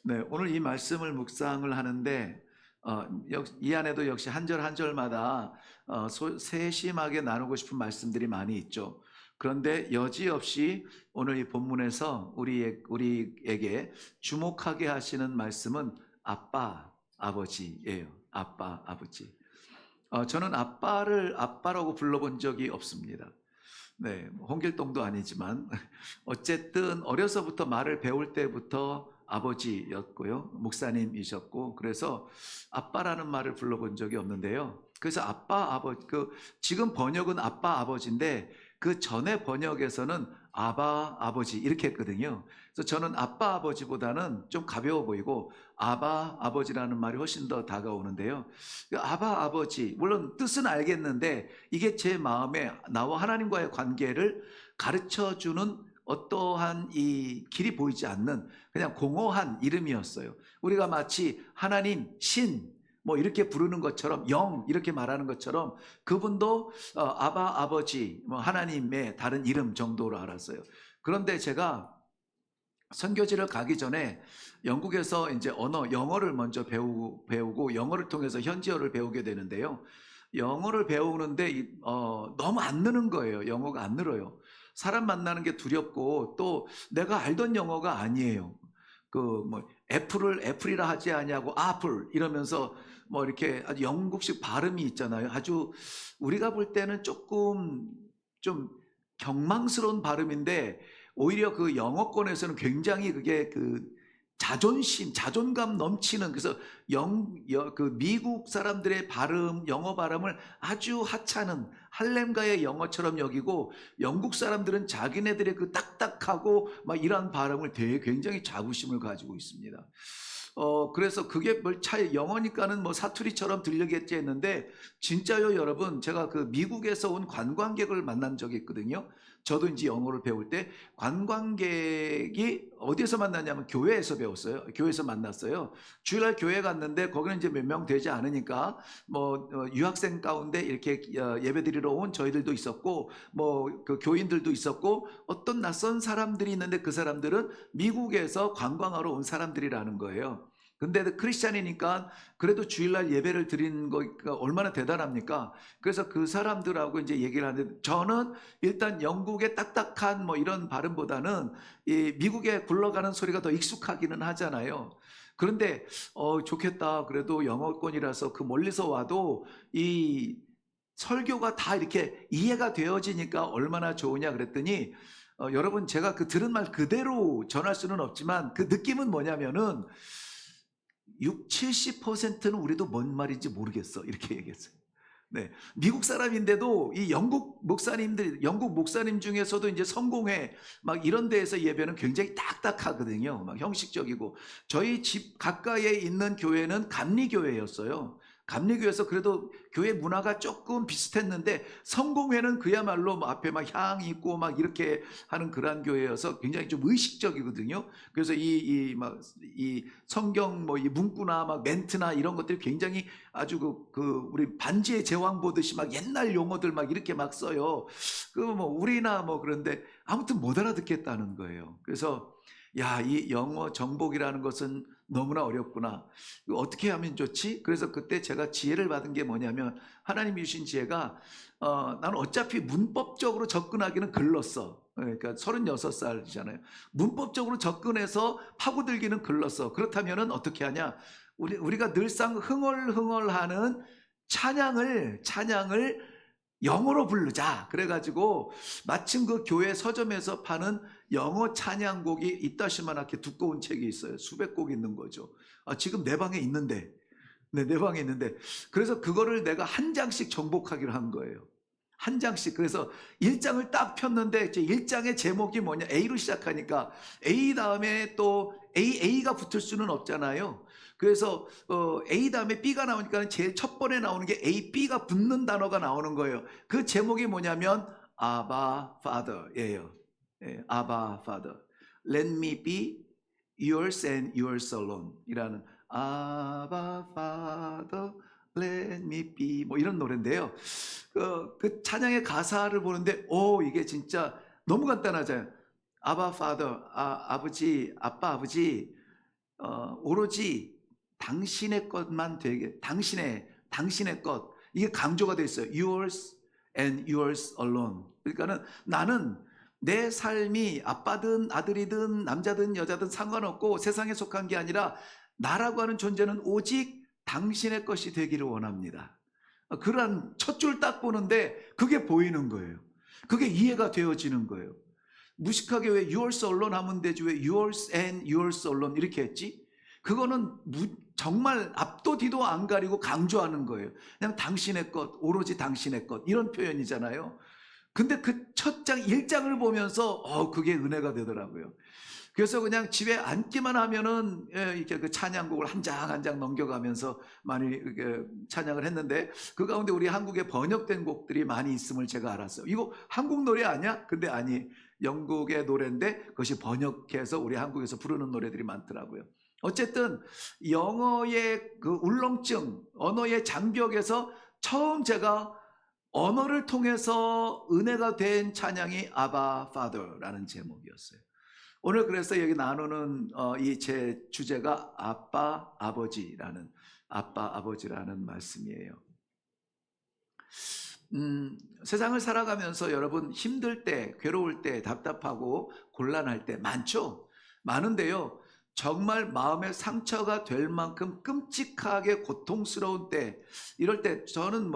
네, 오늘 이 말씀을 묵상을 하는데 이 안에도 역시 한 절 한 절마다 세심하게 나누고 싶은 말씀들이 많이 있죠. 그런데 여지없이 오늘 이 본문에서 우리에게 주목하게 하시는 말씀은 아빠, 아버지예요. 아빠, 아버지. 저는 아빠를 아빠라고 불러본 적이 없습니다. 네, 뭐 홍길동도 아니지만 어쨌든 어려서부터 말을 배울 때부터 아버지였고요. 목사님이셨고 그래서 아빠라는 말을 불러본 적이 없는데요. 그래서 아빠 아버지 지금 번역은 아빠 아버지인데 그 전에 번역에서는 아바 아버지 이렇게 했거든요. 그래서 저는 아빠 아버지보다는 좀 가벼워 보이고 아바 아버지라는 말이 훨씬 더 다가오는데요. 아바 아버지 물론 뜻은 알겠는데 이게 제 마음에 나와 하나님과의 관계를 가르쳐 주는 어떠한 이 길이 보이지 않는 그냥 공허한 이름이었어요. 우리가 마치 하나님, 신, 뭐 이렇게 부르는 것처럼 영 이렇게 말하는 것처럼 그분도 아바 아버지 뭐 하나님의 다른 이름 정도로 알았어요. 그런데 제가 선교지를 가기 전에 영국에서 이제 영어를 먼저 배우고 영어를 통해서 현지어를 배우게 되는데요. 영어를 배우는데 너무 안 느는 거예요. 영어가 안 늘어요. 사람 만나는 게 두렵고 또 내가 알던 영어가 아니에요. 그 뭐 애플이라 하지 아니하고 아플 이러면서 뭐 이렇게 아주 영국식 발음이 있잖아요. 아주 우리가 볼 때는 조금 좀 경망스러운 발음인데 오히려 그 영어권에서는 굉장히 그게 그 자존감 넘치는 그래서 그 미국 사람들의 영어 발음을 아주 하찮은 할렘가의 영어처럼 여기고 영국 사람들은 자기네들의 그 딱딱하고 막 이런 발음을 굉장히 자부심을 가지고 있습니다. 그래서 그게 뭘 영어니까는 뭐 사투리처럼 들리겠지 했는데 진짜요 여러분 제가 그 미국에서 온 관광객을 만난 적이 있거든요. 저도 이제 영어를 배울 때 관광객이 어디에서 만났냐면 교회에서 배웠어요. 교회에서 만났어요. 주일날 교회 갔는데 거기는 이제 몇 명 되지 않으니까 뭐 유학생 가운데 이렇게 예배드리러 온 저희들도 있었고 뭐 그 교인들도 있었고 어떤 낯선 사람들이 있는데 그 사람들은 미국에서 관광하러 온 사람들이라는 거예요. 근데 크리스찬이니까 그래도 주일날 예배를 드리는 거가 얼마나 대단합니까? 그래서 그 사람들하고 이제 얘기를 하는데 저는 일단 영국의 딱딱한 뭐 이런 발음보다는 이 미국에 굴러가는 소리가 더 익숙하기는 하잖아요. 그런데 좋겠다. 그래도 영어권이라서 그 멀리서 와도 이 설교가 다 이렇게 이해가 되어지니까 얼마나 좋으냐 그랬더니 여러분 제가 그 들은 말 그대로 전할 수는 없지만 그 느낌은 뭐냐면은 70%는 우리도 뭔 말인지 모르겠어 이렇게 얘기했어요. 네, 미국 사람인데도 이 영국 목사님 중에서도 이제 성공회 막 이런 데에서 예배는 굉장히 딱딱하거든요. 막 형식적이고 저희 집 가까이에 있는 교회는 감리교회였어요. 감리교회에서 그래도 교회 문화가 조금 비슷했는데 성공회는 그야말로 뭐 앞에 막 향 있고 막 이렇게 하는 그러한 교회여서 굉장히 좀 의식적이거든요. 그래서 이 성경 뭐 이 문구나 막 멘트나 이런 것들이 굉장히 아주 우리 반지의 제왕 보듯이 막 옛날 용어들 막 이렇게 막 써요. 그 뭐 우리나 뭐 그런데 아무튼 못 알아듣겠다는 거예요. 그래서 야, 이 영어 정복이라는 것은 너무나 어렵구나. 이거 어떻게 하면 좋지? 그래서 그때 제가 지혜를 받은 게 뭐냐면 하나님이 주신 지혜가 나는 어차피 문법적으로 접근하기는 글렀어. 그러니까 36살이잖아요. 문법적으로 접근해서 파고들기는 글렀어. 그렇다면은 어떻게 하냐? 우리가 늘상 흥얼흥얼하는 찬양을 영어로 부르자. 그래가지고 마침 그 교회 서점에서 파는 영어 찬양곡이 이따시만하게 두꺼운 책이 있어요. 수백 곡 있는 거죠. 지금 내 방에 있는데, 내 방에 있는데, 그래서 그거를 내가 한 장씩 정복하기로 한 거예요. 한 장씩. 그래서 1장을 딱 폈는데 이제 1장의 제목이 뭐냐? A로 시작하니까 A 다음에 또 A가 붙을 수는 없잖아요. 그래서 A 다음에 B가 나오니까 제일 첫 번에 나오는 게 A, B가 붙는 단어가 나오는 거예요. 그 제목이 뭐냐면 아바 Father예요. 예, 아바 Father. Let me be yours and yours alone 이라는 아바 Father Let me be 뭐 이런 노래인데요. 그 찬양의 가사를 보는데 이게 진짜 너무 간단하잖아요. 아바 Father 아버지 아빠 아버지 오로지 당신의 것만 되게, 당신의 것, 이게 강조가 돼 있어요. Yours and yours alone. 그러니까는 나는 내 삶이 아빠든 아들이든 남자든 여자든 상관없고 세상에 속한 게 아니라 나라고 하는 존재는 오직 당신의 것이 되기를 원합니다. 그러한 첫 줄 딱 보는데 그게 보이는 거예요. 그게 이해가 되어지는 거예요. 무식하게 왜 yours alone 하면 되지 왜 yours and yours alone 이렇게 했지? 그거는 정말 앞도 뒤도 안 가리고 강조하는 거예요. 그냥 당신의 것, 오로지 당신의 것 이런 표현이잖아요. 근데 그 첫 장 1장을 보면서 그게 은혜가 되더라고요. 그래서 그냥 집에 앉기만 하면은 이렇게 그 찬양곡을 한 장 한 장 넘겨가면서 많이 이렇게 찬양을 했는데 그 가운데 우리 한국에 번역된 곡들이 많이 있음을 제가 알았어요. 이거 한국 노래 아니야? 근데 아니, 영국의 노래인데 그것이 번역해서 우리 한국에서 부르는 노래들이 많더라고요. 어쨌든 영어의 그 울렁증, 언어의 장벽에서 처음 제가 언어를 통해서 은혜가 된 찬양이 아바 파더라는 제목이었어요. 오늘 그래서 여기 나누는 이 제 주제가 아빠 아버지라는 말씀이에요. 세상을 살아가면서 여러분 힘들 때, 괴로울 때, 답답하고 곤란할 때 많죠. 많은데요, 정말 마음의 상처가 될 만큼 끔찍하게 고통스러운 때, 이럴 때 저는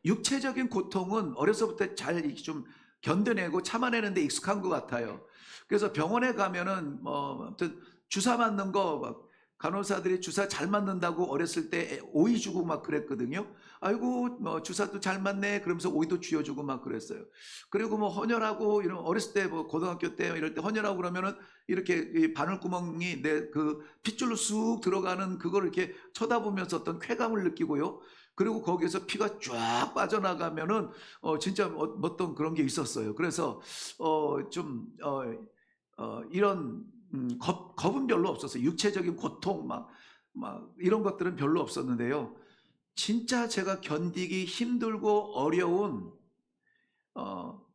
육체적인 고통은 어려서부터 잘 좀 견뎌내고 참아내는데 익숙한 것 같아요. 그래서 병원에 가면은 아무튼 주사 맞는 거 간호사들이 주사 잘 맞는다고 어렸을 때 오이 주고 막 그랬거든요. 아이고 주사도 잘 맞네 그러면서 오이도 쥐어주고 막 그랬어요. 그리고 헌혈하고 이런 어렸을 때 고등학교 때 이럴 때 헌혈하고 그러면은 이렇게 이 바늘구멍이 내 그 핏줄로 쑥 들어가는 그걸 이렇게 쳐다보면서 어떤 쾌감을 느끼고요. 그리고 거기에서 피가 쫙 빠져나가면은 진짜 어떤 그런 게 있었어요. 그래서 이런 겁은 별로 없었어요. 육체적인 고통 막 이런 것들은 별로 없었는데요. 진짜 제가 견디기 힘들고 어려운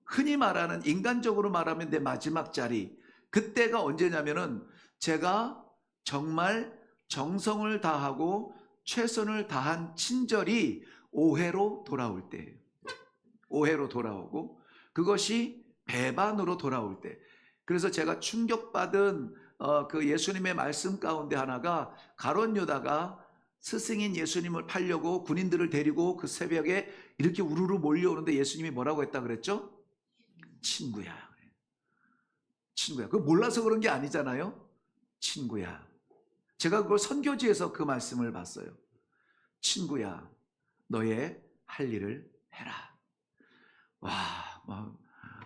흔히 말하는 인간적으로 말하면 내 마지막 자리, 그때가 언제냐면은 제가 정말 정성을 다하고 최선을 다한 친절이 오해로 돌아올 때예요. 오해로 돌아오고 그것이 배반으로 돌아올 때. 그래서 제가 충격받은 그 예수님의 말씀 가운데 하나가 가룟 유다가 스승인 예수님을 팔려고 군인들을 데리고 그 새벽에 이렇게 우르르 몰려오는데 예수님이 뭐라고 했다 그랬죠? 친구야. 친구야. 그거 몰라서 그런 게 아니잖아요. 친구야. 제가 그걸 선교지에서 그 말씀을 봤어요. 친구야, 너의 할 일을 해라. 와,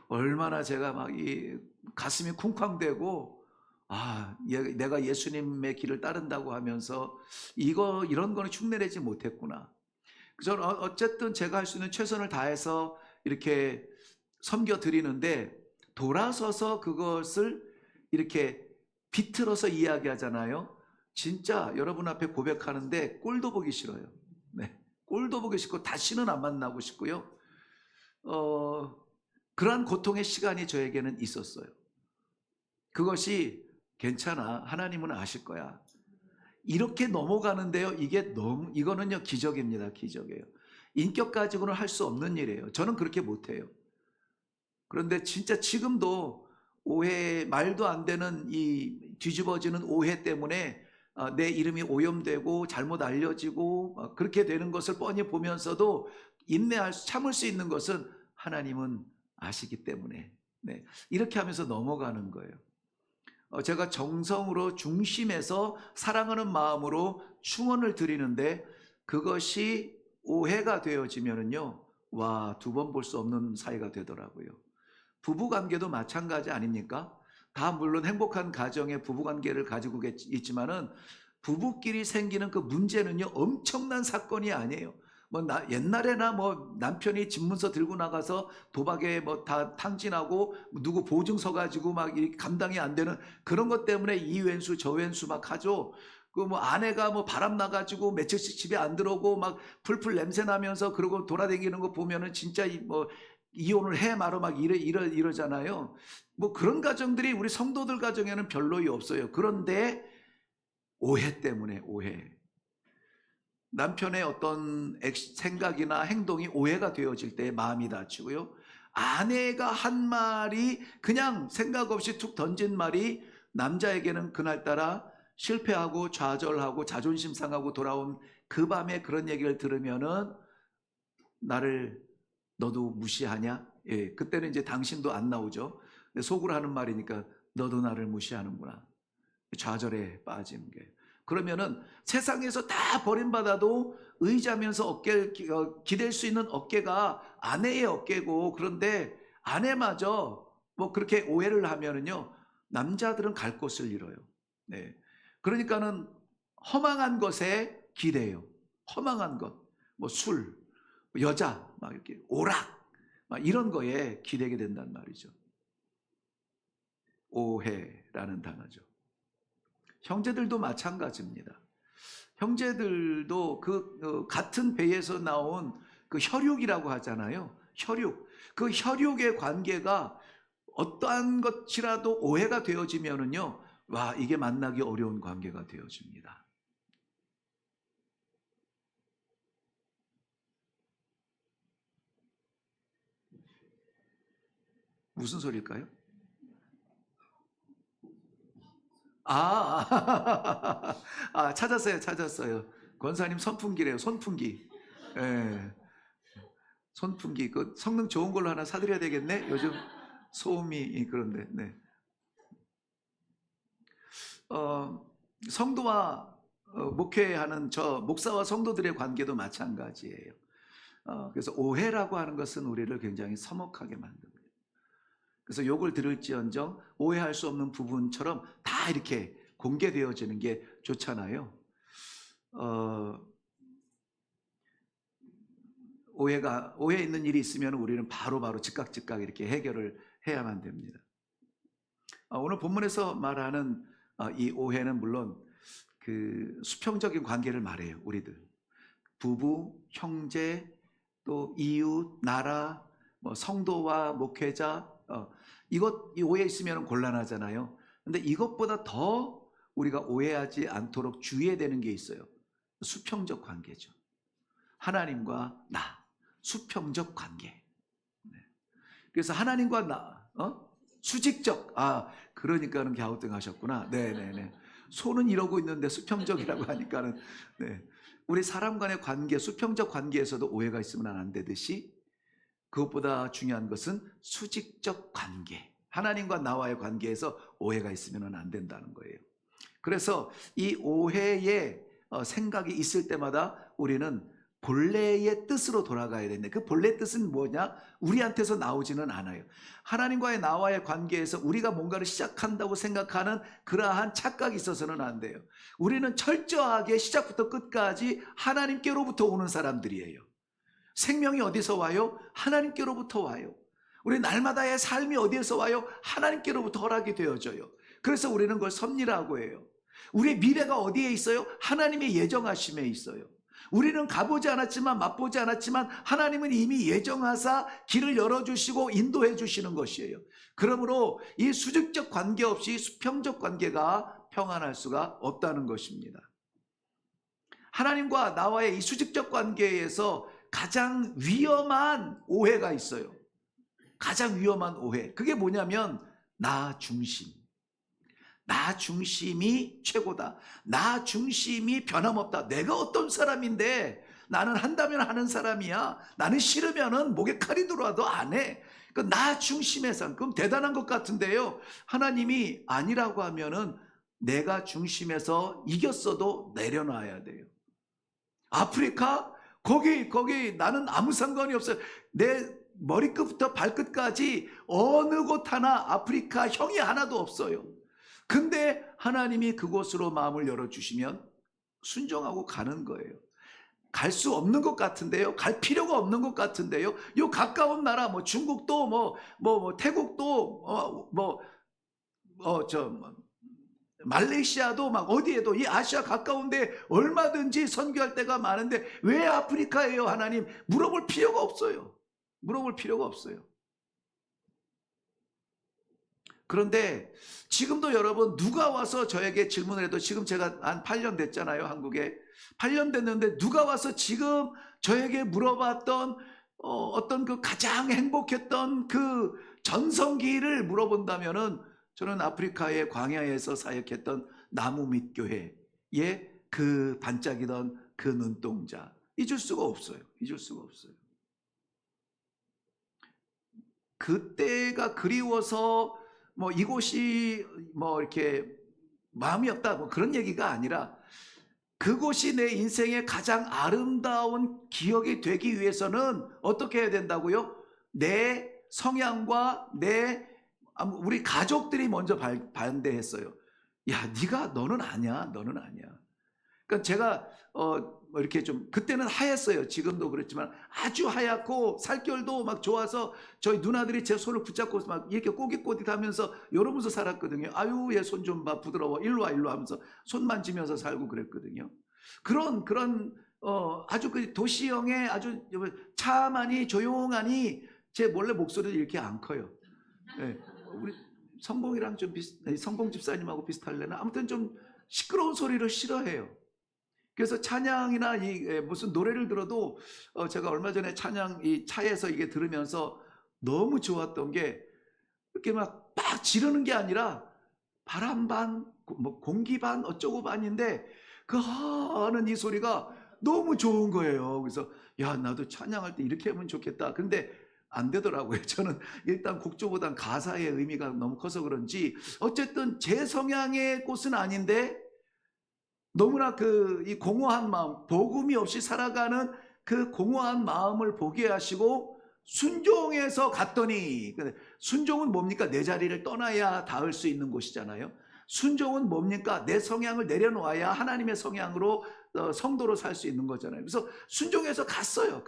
얼마나 제가 이 가슴이 쿵쾅대고, 내가 예수님의 길을 따른다고 하면서 이런 거는 흉내내지 못했구나. 저는 어쨌든 제가 할 수 있는 최선을 다해서 이렇게 섬겨 드리는데 돌아서서 그것을 이렇게 비틀어서 이야기하잖아요. 진짜 여러분 앞에 고백하는데 꼴도 보기 싫어요. 네, 꼴도 보기 싫고 다시는 안 만나고 싶고요. 그러한 고통의 시간이 저에게는 있었어요. 그것이 괜찮아, 하나님은 아실 거야, 이렇게 넘어가는데요. 이거는요 기적입니다. 기적이에요. 인격 가지고는 할 수 없는 일이에요. 저는 그렇게 못해요. 그런데 진짜 지금도 오해, 말도 안 되는 이 뒤집어지는 오해 때문에 내 이름이 오염되고 잘못 알려지고 그렇게 되는 것을 뻔히 보면서도 참을 수 있는 것은 하나님은 아시기 때문에 이렇게 하면서 넘어가는 거예요. 제가 정성으로 중심에서 사랑하는 마음으로 충원을 드리는데 그것이 오해가 되어지면은요, 두 번 볼 수 없는 사이가 되더라고요. 부부관계도 마찬가지 아닙니까? 다 물론 행복한 가정의 부부관계를 가지고 있지만은 부부끼리 생기는 그 문제는요 엄청난 사건이 아니에요. 옛날에나 남편이 집문서 들고 나가서 도박에 다 탕진하고 누구 보증서 가지고 이렇게 감당이 안 되는 그런 것 때문에 이 왼수 저 왼수 하죠. 아내가 바람 나가지고 며칠씩 집에 안 들어오고 풀풀 냄새 나면서 그러고 돌아다니는 거 보면은 진짜 이혼을 해 말어 이러잖아요. 그런 가정들이 우리 성도들 가정에는 별로 없어요. 그런데 오해 때문에 오해. 남편의 어떤 생각이나 행동이 오해가 되어질 때 마음이 다치고요. 아내가 한 말이 그냥 생각 없이 툭 던진 말이 남자에게는 그날따라 실패하고 좌절하고 자존심 상하고 돌아온 그 밤에 그런 얘기를 들으면은 나를 너도 무시하냐? 예, 그때는 이제 당신도 안 나오죠. 속으로 하는 말이니까 너도 나를 무시하는구나. 좌절에 빠지는 게. 그러면은 세상에서 다 버림받아도 의지하면서 어깨를 기댈 수 있는 어깨가 아내의 어깨고, 그런데 아내마저 뭐 그렇게 오해를 하면은요, 남자들은 갈 곳을 잃어요. 네. 그러니까는 허망한 것에 기대요. 허망한 것, 뭐 술, 여자, 막 이렇게 오락, 막 이런 거에 기대게 된단 말이죠. 오해라는 단어죠. 형제들도 마찬가지입니다. 형제들도 같은 배에서 나온 그 혈육이라고 하잖아요. 혈육. 그 혈육의 관계가 어떠한 것이라도 오해가 되어지면은요, 와, 이게 만나기 어려운 관계가 되어집니다. 무슨 소리일까요? 찾았어요. 권사님 선풍기래요. 선풍기. 예. 선풍기. 그 성능 좋은 걸로 하나 사드려야 되겠네. 요즘 소음이 그런데. 네. 성도와 목회하는 저 목사와 성도들의 관계도 마찬가지예요. 그래서 오해라고 하는 것은 우리를 굉장히 서먹하게 만듭니다. 그래서 욕을 들을지언정 오해할 수 없는 부분처럼 다 이렇게 공개되어지는 게 좋잖아요. 오해 있는 일이 있으면 우리는 바로 즉각 이렇게 해결을 해야만 됩니다. 오늘 본문에서 말하는 이 오해는 물론 그 수평적인 관계를 말해요. 우리들 부부, 형제, 또 이웃, 나라, 뭐 성도와 목회자, 이 오해 있으면 곤란하잖아요. 근데 이것보다 더 우리가 오해하지 않도록 주의해야 되는 게 있어요. 수평적 관계죠. 하나님과 나, 수평적 관계. 그래서 하나님과 나, 수직적. 그러니까는 갸우뚱하셨구나. 네네네. 손은 이러고 있는데 수평적이라고 하니까는. 네. 우리 사람 간의 관계, 수평적 관계에서도 오해가 있으면 안 되듯이, 그것보다 중요한 것은 수직적 관계, 하나님과 나와의 관계에서 오해가 있으면 안 된다는 거예요. 그래서 이 오해의 생각이 있을 때마다 우리는 본래의 뜻으로 돌아가야 되는데, 그 본래 뜻은 뭐냐? 우리한테서 나오지는 않아요. 하나님과의 나와의 관계에서 우리가 뭔가를 시작한다고 생각하는 그러한 착각이 있어서는 안 돼요. 우리는 철저하게 시작부터 끝까지 하나님께로부터 오는 사람들이에요. 생명이 어디서 와요? 하나님께로부터 와요. 우리 날마다의 삶이 어디에서 와요? 하나님께로부터 허락이 되어져요. 그래서 우리는 그걸 섭리라고 해요. 우리의 미래가 어디에 있어요? 하나님의 예정하심에 있어요. 우리는 가보지 않았지만, 맛보지 않았지만 하나님은 이미 예정하사 길을 열어주시고 인도해 주시는 것이에요. 그러므로 이 수직적 관계 없이 수평적 관계가 평안할 수가 없다는 것입니다. 하나님과 나와의 이 수직적 관계에서 가장 위험한 오해가 있어요. 가장 위험한 오해. 그게 뭐냐면 나 중심. 나 중심이 최고다. 나 중심이 변함없다. 내가 어떤 사람인데 나는 한다면 하는 사람이야. 나는 싫으면은 목에 칼이 들어와도 안 해. 나 중심의 삶. 그럼 대단한 것 같은데요. 하나님이 아니라고 하면은 내가 중심에서 이겼어도 내려놔야 돼요. 아프리카? 거기 나는 아무 상관이 없어요. 내 머리끝부터 발끝까지 어느 곳 하나 아프리카 형이 하나도 없어요. 근데 하나님이 그곳으로 마음을 열어주시면 순종하고 가는 거예요. 갈 수 없는 것 같은데요. 갈 필요가 없는 것 같은데요. 요 가까운 나라, 뭐 중국도, 태국도, 말레이시아도 막 어디에도 이 아시아 가까운데 얼마든지 선교할 때가 많은데 왜 아프리카예요, 하나님? 물어볼 필요가 없어요. 물어볼 필요가 없어요. 그런데 지금도 여러분 누가 와서 저에게 질문을 해도, 지금 제가 한 8년 됐잖아요, 한국에. 8년 됐는데 누가 와서 지금 저에게 물어봤던 어떤 그 가장 행복했던 그 전성기를 물어본다면은, 저는 아프리카의 광야에서 사역했던 나무밑 교회의 그 반짝이던 그 눈동자, 잊을 수가 없어요. 잊을 수가 없어요. 그때가 그리워서 뭐 이곳이 뭐 이렇게 마음이 없다, 뭐 그런 얘기가 아니라, 그곳이 내 인생의 가장 아름다운 기억이 되기 위해서는 어떻게 해야 된다고요? 내 성향과 우리 가족들이 먼저 반대했어요. 야, 너는 아니야, 너는 아니야. 그러니까 제가 뭐 이렇게 좀, 그때는 하였어요. 지금도 그렇지만 아주 하얗고 살결도 막 좋아서 저희 누나들이 제 손을 붙잡고 막 이렇게 꼬깃꼬깃하면서 이러면서 살았거든요. 아유, 얘 손 좀 봐, 부드러워, 일로 와, 일로 와 하면서 손 만지면서 살고 그랬거든요. 그런 아주 그 도시형의 아주 차만이 조용하니 제 몰래 목소리도 이렇게 안 커요. 네. 우리 성봉이랑 좀 성봉 집사님하고 비슷할래나? 아무튼 좀 시끄러운 소리를 싫어해요. 그래서 찬양이나 무슨 노래를 들어도 제가 얼마 전에 찬양 이 차에서 이게 들으면서 너무 좋았던 게, 이렇게 막 지르는 게 아니라 바람 반, 뭐 공기 반, 어쩌고 반인데 그 하는 이 소리가 너무 좋은 거예요. 그래서 야, 나도 찬양할 때 이렇게 하면 좋겠다. 근데 안 되더라고요. 저는 일단 곡조보단 가사의 의미가 너무 커서 그런지, 어쨌든 제 성향의 꽃은 아닌데 너무나 이 공허한 마음, 복음이 없이 살아가는 그 공허한 마음을 보게 하시고 순종해서 갔더니, 순종은 뭡니까? 내 자리를 떠나야 닿을 수 있는 곳이잖아요. 순종은 뭡니까? 내 성향을 내려놓아야 하나님의 성향으로 성도로 살 수 있는 거잖아요. 그래서 순종해서 갔어요.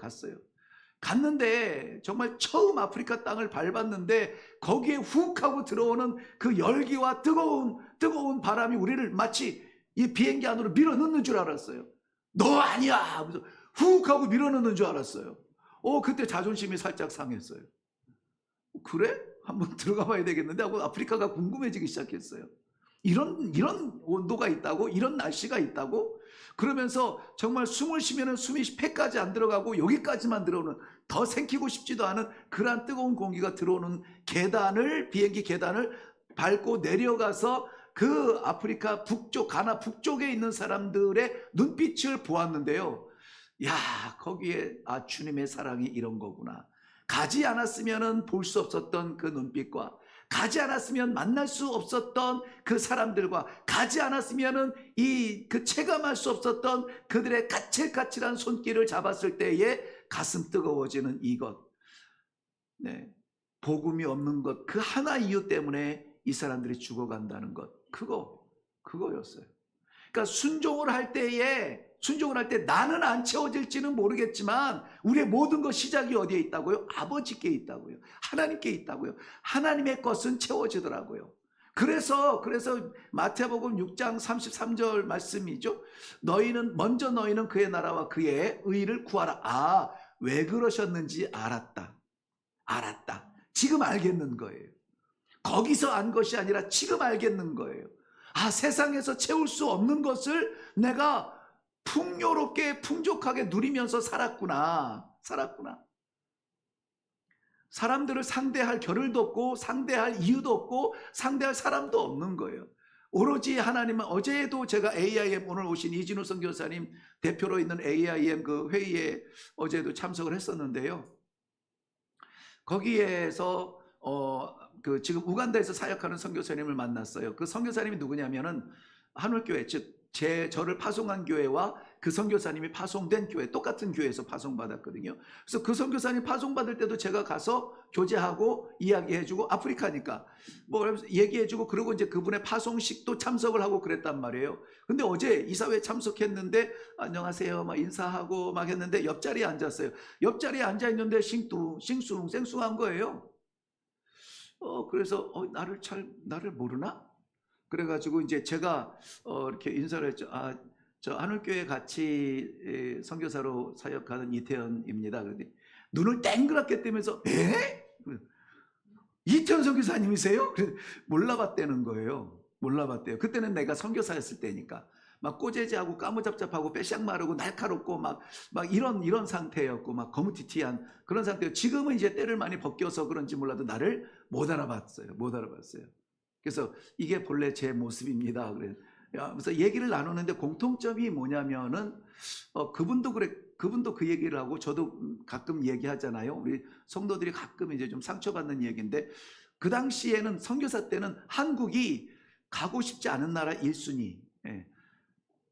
갔는데 정말 처음 아프리카 땅을 밟았는데 거기에 훅 하고 들어오는 그 열기와 뜨거운 바람이 우리를 마치 이 비행기 안으로 밀어넣는 줄 알았어요. 너 아니야 하면서 훅 하고 밀어넣는 줄 알았어요. 그때 자존심이 살짝 상했어요. 그래? 한번 들어가 봐야 되겠는데 하고 아프리카가 궁금해지기 시작했어요. 이런 온도가 있다고? 이런 날씨가 있다고? 그러면서 정말 숨을 쉬면 숨이 폐까지 안 들어가고 여기까지만 들어오는, 더 생기고 싶지도 않은 그런 뜨거운 공기가 들어오는 비행기 계단을 밟고 내려가서 그 아프리카 북쪽, 가나 북쪽에 있는 사람들의 눈빛을 보았는데요. 야, 거기에 주님의 사랑이 이런 거구나. 가지 않았으면 볼 수 없었던 그 눈빛과, 가지 않았으면 만날 수 없었던 그 사람들과, 가지 않았으면 그 체감할 수 없었던 그들의 까칠까칠한 손길을 잡았을 때에 가슴 뜨거워지는 이것. 네. 복음이 없는 것, 그 하나 이유 때문에 이 사람들이 죽어간다는 것. 그거였어요. 그러니까 순종을 할 때 나는 안 채워질지는 모르겠지만 우리의 모든 것 시작이 어디에 있다고요? 아버지께 있다고요. 하나님께 있다고요. 하나님의 것은 채워지더라고요. 그래서 마태복음 6장 33절 말씀이죠. 너희는 그의 나라와 그의 의를 구하라. 왜 그러셨는지 알았다. 지금 알겠는 거예요. 거기서 안 것이 아니라 지금 알겠는 거예요. 세상에서 채울 수 없는 것을 내가 풍요롭게 풍족하게 누리면서 살았구나. 사람들을 상대할 겨를도 없고 상대할 이유도 없고 상대할 사람도 없는 거예요. 오로지 하나님은. 어제도 제가 AIM, 오늘 오신 이진우 선교사님 대표로 있는 AIM 그 회의에 어제도 참석을 했었는데요. 거기에서 지금 우간다에서 사역하는 선교사님을 만났어요. 그 선교사님이 누구냐면은 한울교회, 즉 저를 파송한 교회와 그 선교사님이 파송된 교회, 똑같은 교회에서 파송받았거든요. 그래서 그 선교사님 파송받을 때도 제가 가서 교제하고 이야기해주고, 아프리카니까 뭐 얘기해주고, 그리고 이제 그분의 파송식도 참석을 하고 그랬단 말이에요. 근데 어제 이사회에 참석했는데 안녕하세요 막 인사하고 막 했는데 옆자리에 앉았어요. 옆자리에 앉아있는데 싱숭생숭한 거예요. 그래서 나를 모르나? 그래가지고 이제 제가 이렇게 인사를 했죠. 저 하늘교회 같이 선교사로 사역하는 이태현입니다. 그런데 눈을 땡그랗게 뜨면서 이태원 선교사님이세요? 몰라봤다는 거예요. 몰라봤대요. 그때는 내가 선교사였을 때니까. 막 꼬재지하고 까무잡잡하고 빼샥 마르고 날카롭고 막 이런 상태였고 막 거무튀튀한 그런 상태였고, 지금은 이제 때를 많이 벗겨서 그런지 몰라도 나를 못 알아봤어요. 못 알아봤어요. 그래서 이게 본래 제 모습입니다. 그래서 얘기를 나누는데 공통점이 뭐냐면은 그분도 그래, 그분도 그 얘기를 하고 저도 가끔 얘기하잖아요. 우리 성도들이 가끔 이제 좀 상처받는 얘기인데, 그 당시에는 선교사 때는 한국이 가고 싶지 않은 나라 1순위,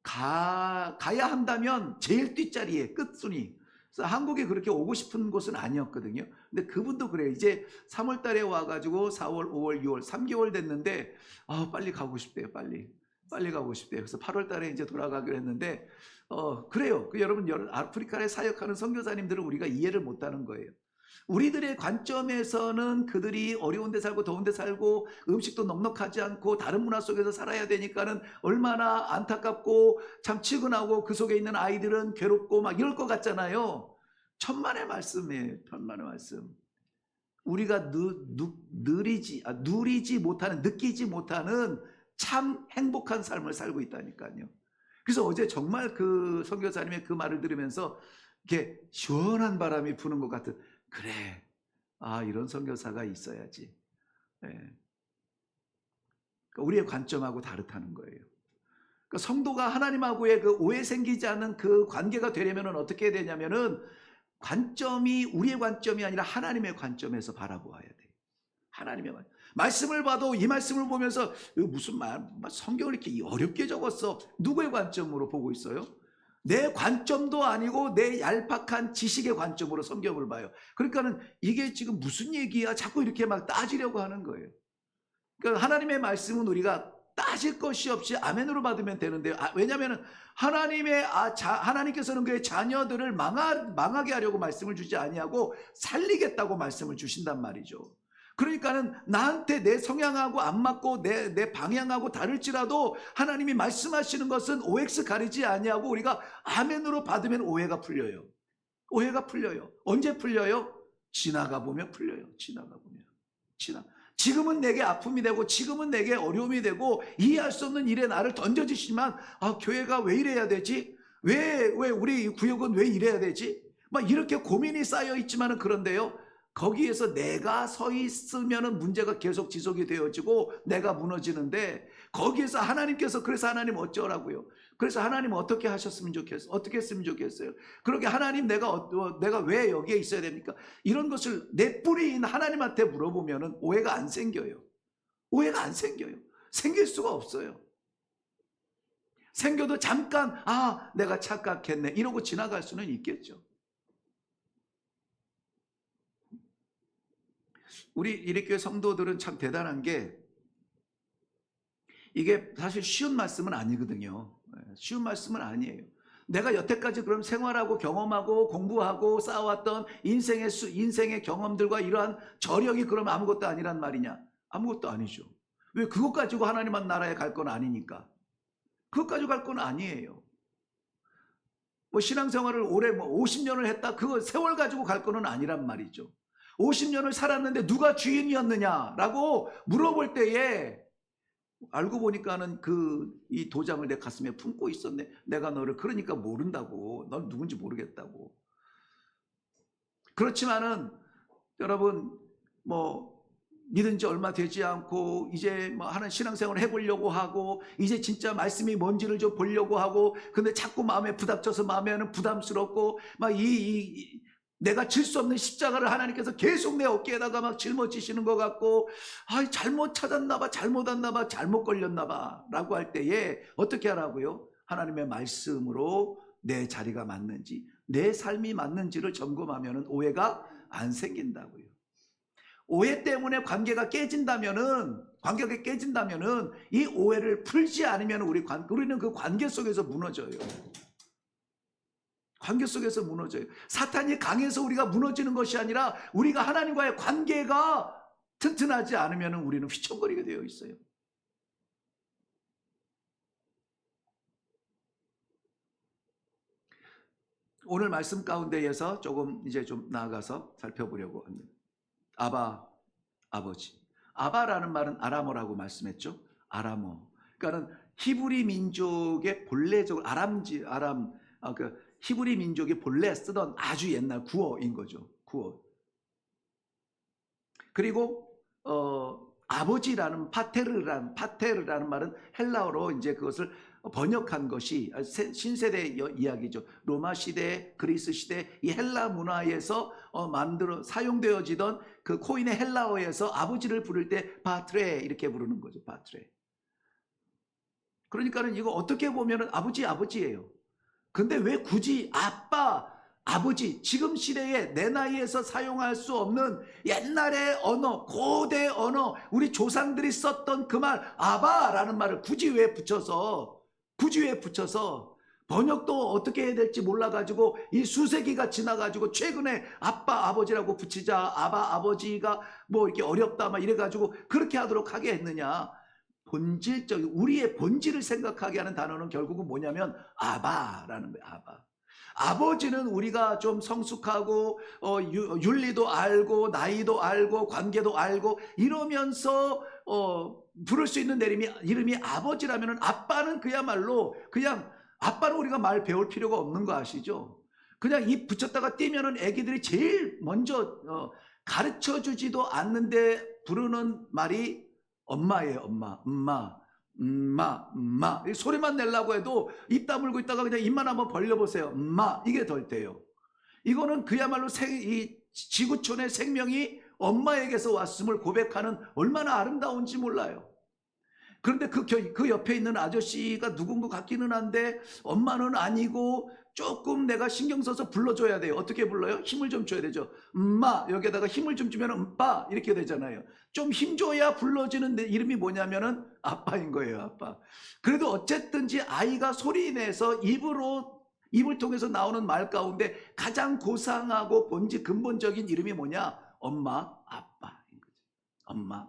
가야 한다면 제일 뒷자리에 끝순위. 그래서 한국에 그렇게 오고 싶은 곳은 아니었거든요. 근데 그분도 그래요. 이제 3월 달에 와가지고 4월, 5월, 6월 3개월 됐는데 빨리 가고 싶대요. 빨리 가고 싶대요. 그래서 8월 달에 이제 돌아가기로 했는데 그래요. 여러분 아프리카에 사역하는 선교사님들은 우리가 이해를 못하는 거예요. 우리들의 관점에서는 그들이 어려운 데 살고 더운 데 살고 음식도 넉넉하지 않고 다른 문화 속에서 살아야 되니까는 얼마나 안타깝고 참 측은하고, 그 속에 있는 아이들은 괴롭고 막 이럴 것 같잖아요. 천만의 말씀이에요. 천만의 말씀. 우리가 누리지 못하는, 느끼지 못하는 참 행복한 삶을 살고 있다니까요. 그래서 어제 정말 그 선교사님의 그 말을 들으면서 이렇게 시원한 바람이 부는 것 같은, 그래, 이런 선교사가 있어야지. 그러니까 우리의 관점하고 다르다는 거예요. 그러니까 성도가 하나님하고의 그 오해 생기지 않는 그 관계가 되려면 어떻게 해야 되냐면은, 관점이 우리의 관점이 아니라 하나님의 관점에서 바라보아야 돼요. 하나님의 말씀을 봐도 이 말씀을 보면서 무슨 성경을 이렇게 어렵게 적었어. 누구의 관점으로 보고 있어요? 내 관점도 아니고 내 얄팍한 지식의 관점으로 성경을 봐요. 그러니까는 이게 지금 무슨 얘기야? 자꾸 이렇게 막 따지려고 하는 거예요. 그러니까 하나님의 말씀은 우리가 따질 것이 없이 아멘으로 받으면 되는데요. 왜냐하면 하나님께서는 그의 자녀들을 망하게 하려고 말씀을 주지 아니하고 살리겠다고 말씀을 주신단 말이죠. 그러니까는 나한테 내 성향하고 안 맞고 내 방향하고 다를지라도 하나님이 말씀하시는 것은 OX 가리지 아니하고 우리가 아멘으로 받으면 오해가 풀려요. 오해가 풀려요. 언제 풀려요? 지나가 보면 풀려요. 지나가 보면. 지금은 내게 아픔이 되고 지금은 내게 어려움이 되고 이해할 수 없는 일에 나를 던져주시지만, 교회가 왜 이래야 되지? 왜 우리 구역은 왜 이래야 되지? 막 이렇게 고민이 쌓여 있지만은, 그런데요, 거기에서 내가 서 있으면은 문제가 계속 지속이 되어지고 내가 무너지는데, 거기에서 하나님께서, 그래서 하나님 어쩌라고요? 그래서 하나님 어떻게 하셨으면 좋겠어요? 어떻게 했으면 좋겠어요? 그러게 하나님 내가 왜 여기에 있어야 됩니까? 이런 것을 내 뿌리인 하나님한테 물어보면은 오해가 안 생겨요. 오해가 안 생겨요. 생길 수가 없어요. 생겨도 잠깐 내가 착각했네 이러고 지나갈 수는 있겠죠. 우리 이리교회 성도들은 참 대단한 게, 이게 사실 쉬운 말씀은 아니거든요. 쉬운 말씀은 아니에요. 내가 여태까지 그럼 생활하고 경험하고 공부하고 쌓아왔던 인생의 경험들과 이러한 저력이 그럼 아무것도 아니란 말이냐? 아무것도 아니죠. 왜? 그것 가지고 하나님 나라에 갈 건 아니니까. 그것 가지고 갈 건 아니에요. 신앙생활을 오래 50년을 했다, 그거 세월 가지고 갈 거는 아니란 말이죠. 50년을 살았는데 누가 주인이었느냐라고 물어볼 때에 알고 보니까는 이 도장을 내 가슴에 품고 있었네. 내가 너를, 그러니까 모른다고. 넌 누군지 모르겠다고. 그렇지만은 여러분, 믿은 지 얼마 되지 않고 이제 하는 신앙생활을 해보려고 하고, 이제 진짜 말씀이 뭔지를 좀 보려고 하고, 근데 자꾸 마음에 부닥쳐서 마음에는 부담스럽고 내가 질 수 없는 십자가를 하나님께서 계속 내 어깨에다가 막 짊어지시는 것 같고, 잘못 찾았나 봐, 잘못 왔나 봐, 잘못 걸렸나 봐 라고 할 때에 어떻게 하라고요? 하나님의 말씀으로 내 자리가 맞는지, 내 삶이 맞는지를 점검하면 오해가 안 생긴다고요. 오해 때문에 관계가 깨진다면은 이 오해를 풀지 않으면 우리는 그 관계 속에서 무너져요. 관계 속에서 무너져요. 사탄이 강해서 우리가 무너지는 것이 아니라, 우리가 하나님과의 관계가 튼튼하지 않으면 우리는 휘청거리게 되어 있어요. 오늘 말씀 가운데에서 조금 이제 좀 나아가서 살펴보려고 합니다. 아바, 아버지. 아바라는 말은 아람어라고 말씀했죠. 아람어. 그러니까는 히브리 민족의 본래적으로 그 히브리 민족이 본래 쓰던 아주 옛날 구어인 거죠. 구어. 그리고 아버지라는 파테르라는 말은 헬라어로 이제 그것을 번역한 것이 신세대 이야기죠. 로마 시대, 그리스 시대 이 헬라 문화에서 사용되어지던 그 코인의 헬라어에서 아버지를 부를 때 파트레 이렇게 부르는 거죠. 파트레. 그러니까는 이거 어떻게 보면은 아버지예요. 근데 왜 굳이 아빠, 아버지, 지금 시대에 내 나이에서 사용할 수 없는 옛날의 언어, 고대 언어, 우리 조상들이 썼던 그 말, 아바라는 말을 굳이 왜 붙여서 번역도 어떻게 해야 될지 몰라가지고 이 수세기가 지나가지고 최근에 아빠, 아버지라고 붙이자, 아버지가 뭐 이렇게 어렵다 막 이래가지고 그렇게 하도록 하게 했느냐. 우리의 본질을 생각하게 하는 단어는 결국은 뭐냐면 아바라는 거예요. 아바. 아버지는 우리가 좀 성숙하고 윤리도 알고 나이도 알고 관계도 알고 이러면서 부를 수 있는 이름이 아버지라면 아빠는 그야말로 그냥 아빠는 우리가 말 배울 필요가 없는 거 아시죠? 그냥 입 붙였다가 띄면은 애기들이 제일 먼저 가르쳐 주지도 않는데 부르는 말이 엄마예요. 엄마. 소리만 내려고 해도 입 다물고 있다가 그냥 입만 한번 벌려보세요. 엄마. 이게 덜 돼요. 이거는 그야말로 이 지구촌의 생명이 엄마에게서 왔음을 고백하는 얼마나 아름다운지 몰라요. 그런데 그 옆에 있는 아저씨가 누군 것 같기는 한데 엄마는 아니고 조금 내가 신경 써서 불러줘야 돼요. 어떻게 불러요? 힘을 좀 줘야 되죠. 엄마 여기다가 힘을 좀 주면 엄빠 이렇게 되잖아요. 좀 힘줘야 불러지는 내 이름이 뭐냐면은 아빠인 거예요. 아빠. 그래도 어쨌든지 아이가 소리 내서 입을 통해서 나오는 말 가운데 가장 고상하고 근본적인 이름이 뭐냐? 엄마, 아빠인 거죠. 엄마,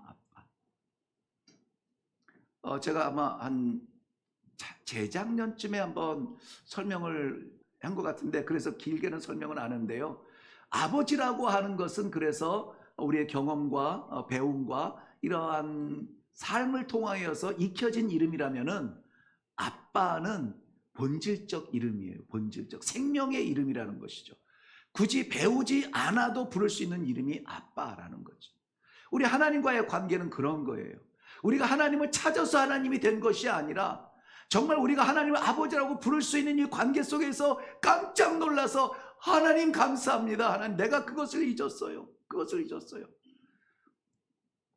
아빠. 제가 아마 한 재작년쯤에 한번 설명을 한 것 같은데 그래서 길게는 설명은 안 하는데요. 아버지라고 하는 것은 그래서 우리의 경험과 배움과 이러한 삶을 통하여서 익혀진 이름이라면은 아빠는 본질적 이름이에요. 본질적 생명의 이름이라는 것이죠. 굳이 배우지 않아도 부를 수 있는 이름이 아빠라는 거죠. 우리 하나님과의 관계는 그런 거예요. 우리가 하나님을 찾아서 하나님이 된 것이 아니라 정말 우리가 하나님을 아버지라고 부를 수 있는 이 관계 속에서 깜짝 놀라서 하나님 감사합니다. 하나님 내가 그것을 잊었어요.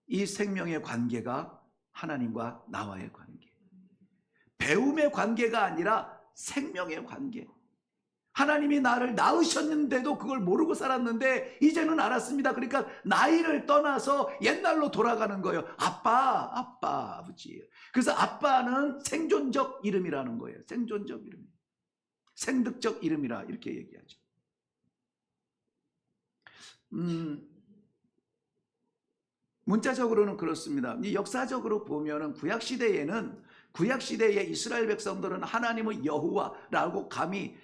이 생명의 관계가 하나님과 나와의 관계. 배움의 관계가 아니라 생명의 관계. 하나님이 나를 낳으셨는데도 그걸 모르고 살았는데 이제는 알았습니다. 그러니까 나이를 떠나서 옛날로 돌아가는 거예요. 아빠, 아버지. 그래서 아빠는 생존적 이름이라는 거예요. 생존적 이름. 생득적 이름이라 이렇게 얘기하죠. 문자적으로는 그렇습니다. 역사적으로 보면은 구약 시대에 이스라엘 백성들은 하나님의 여호와라고 감히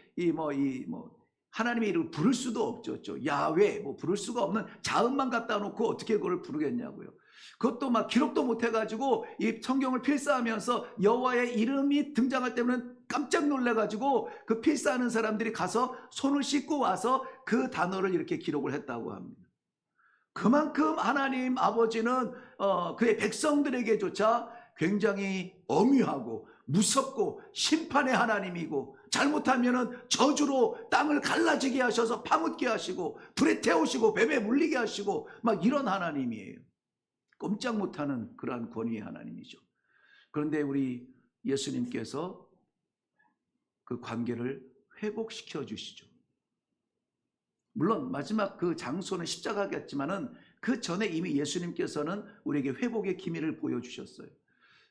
하나님의 이름을 부를 수도 없죠. 야훼 부를 수가 없는 자음만 갖다 놓고 어떻게 그걸 부르겠냐고요. 그것도 막 기록도 못 해가지고 이 성경을 필사하면서 여호와의 이름이 등장할 때는 깜짝 놀래가지고 그 필사하는 사람들이 가서 손을 씻고 와서 그 단어를 이렇게 기록을 했다고 합니다. 그만큼 하나님 아버지는 그의 백성들에게조차 굉장히 엄유하고 무섭고 심판의 하나님이고 잘못하면 저주로 땅을 갈라지게 하셔서 파묻게 하시고 불에 태우시고 뱀에 물리게 하시고 막 이런 하나님이에요. 꼼짝 못하는 그러한 권위의 하나님이죠. 그런데 우리 예수님께서 그 관계를 회복시켜 주시죠. 물론 마지막 그 장소는 십자가겠지만은 그 전에 이미 예수님께서는 우리에게 회복의 기미를 보여주셨어요.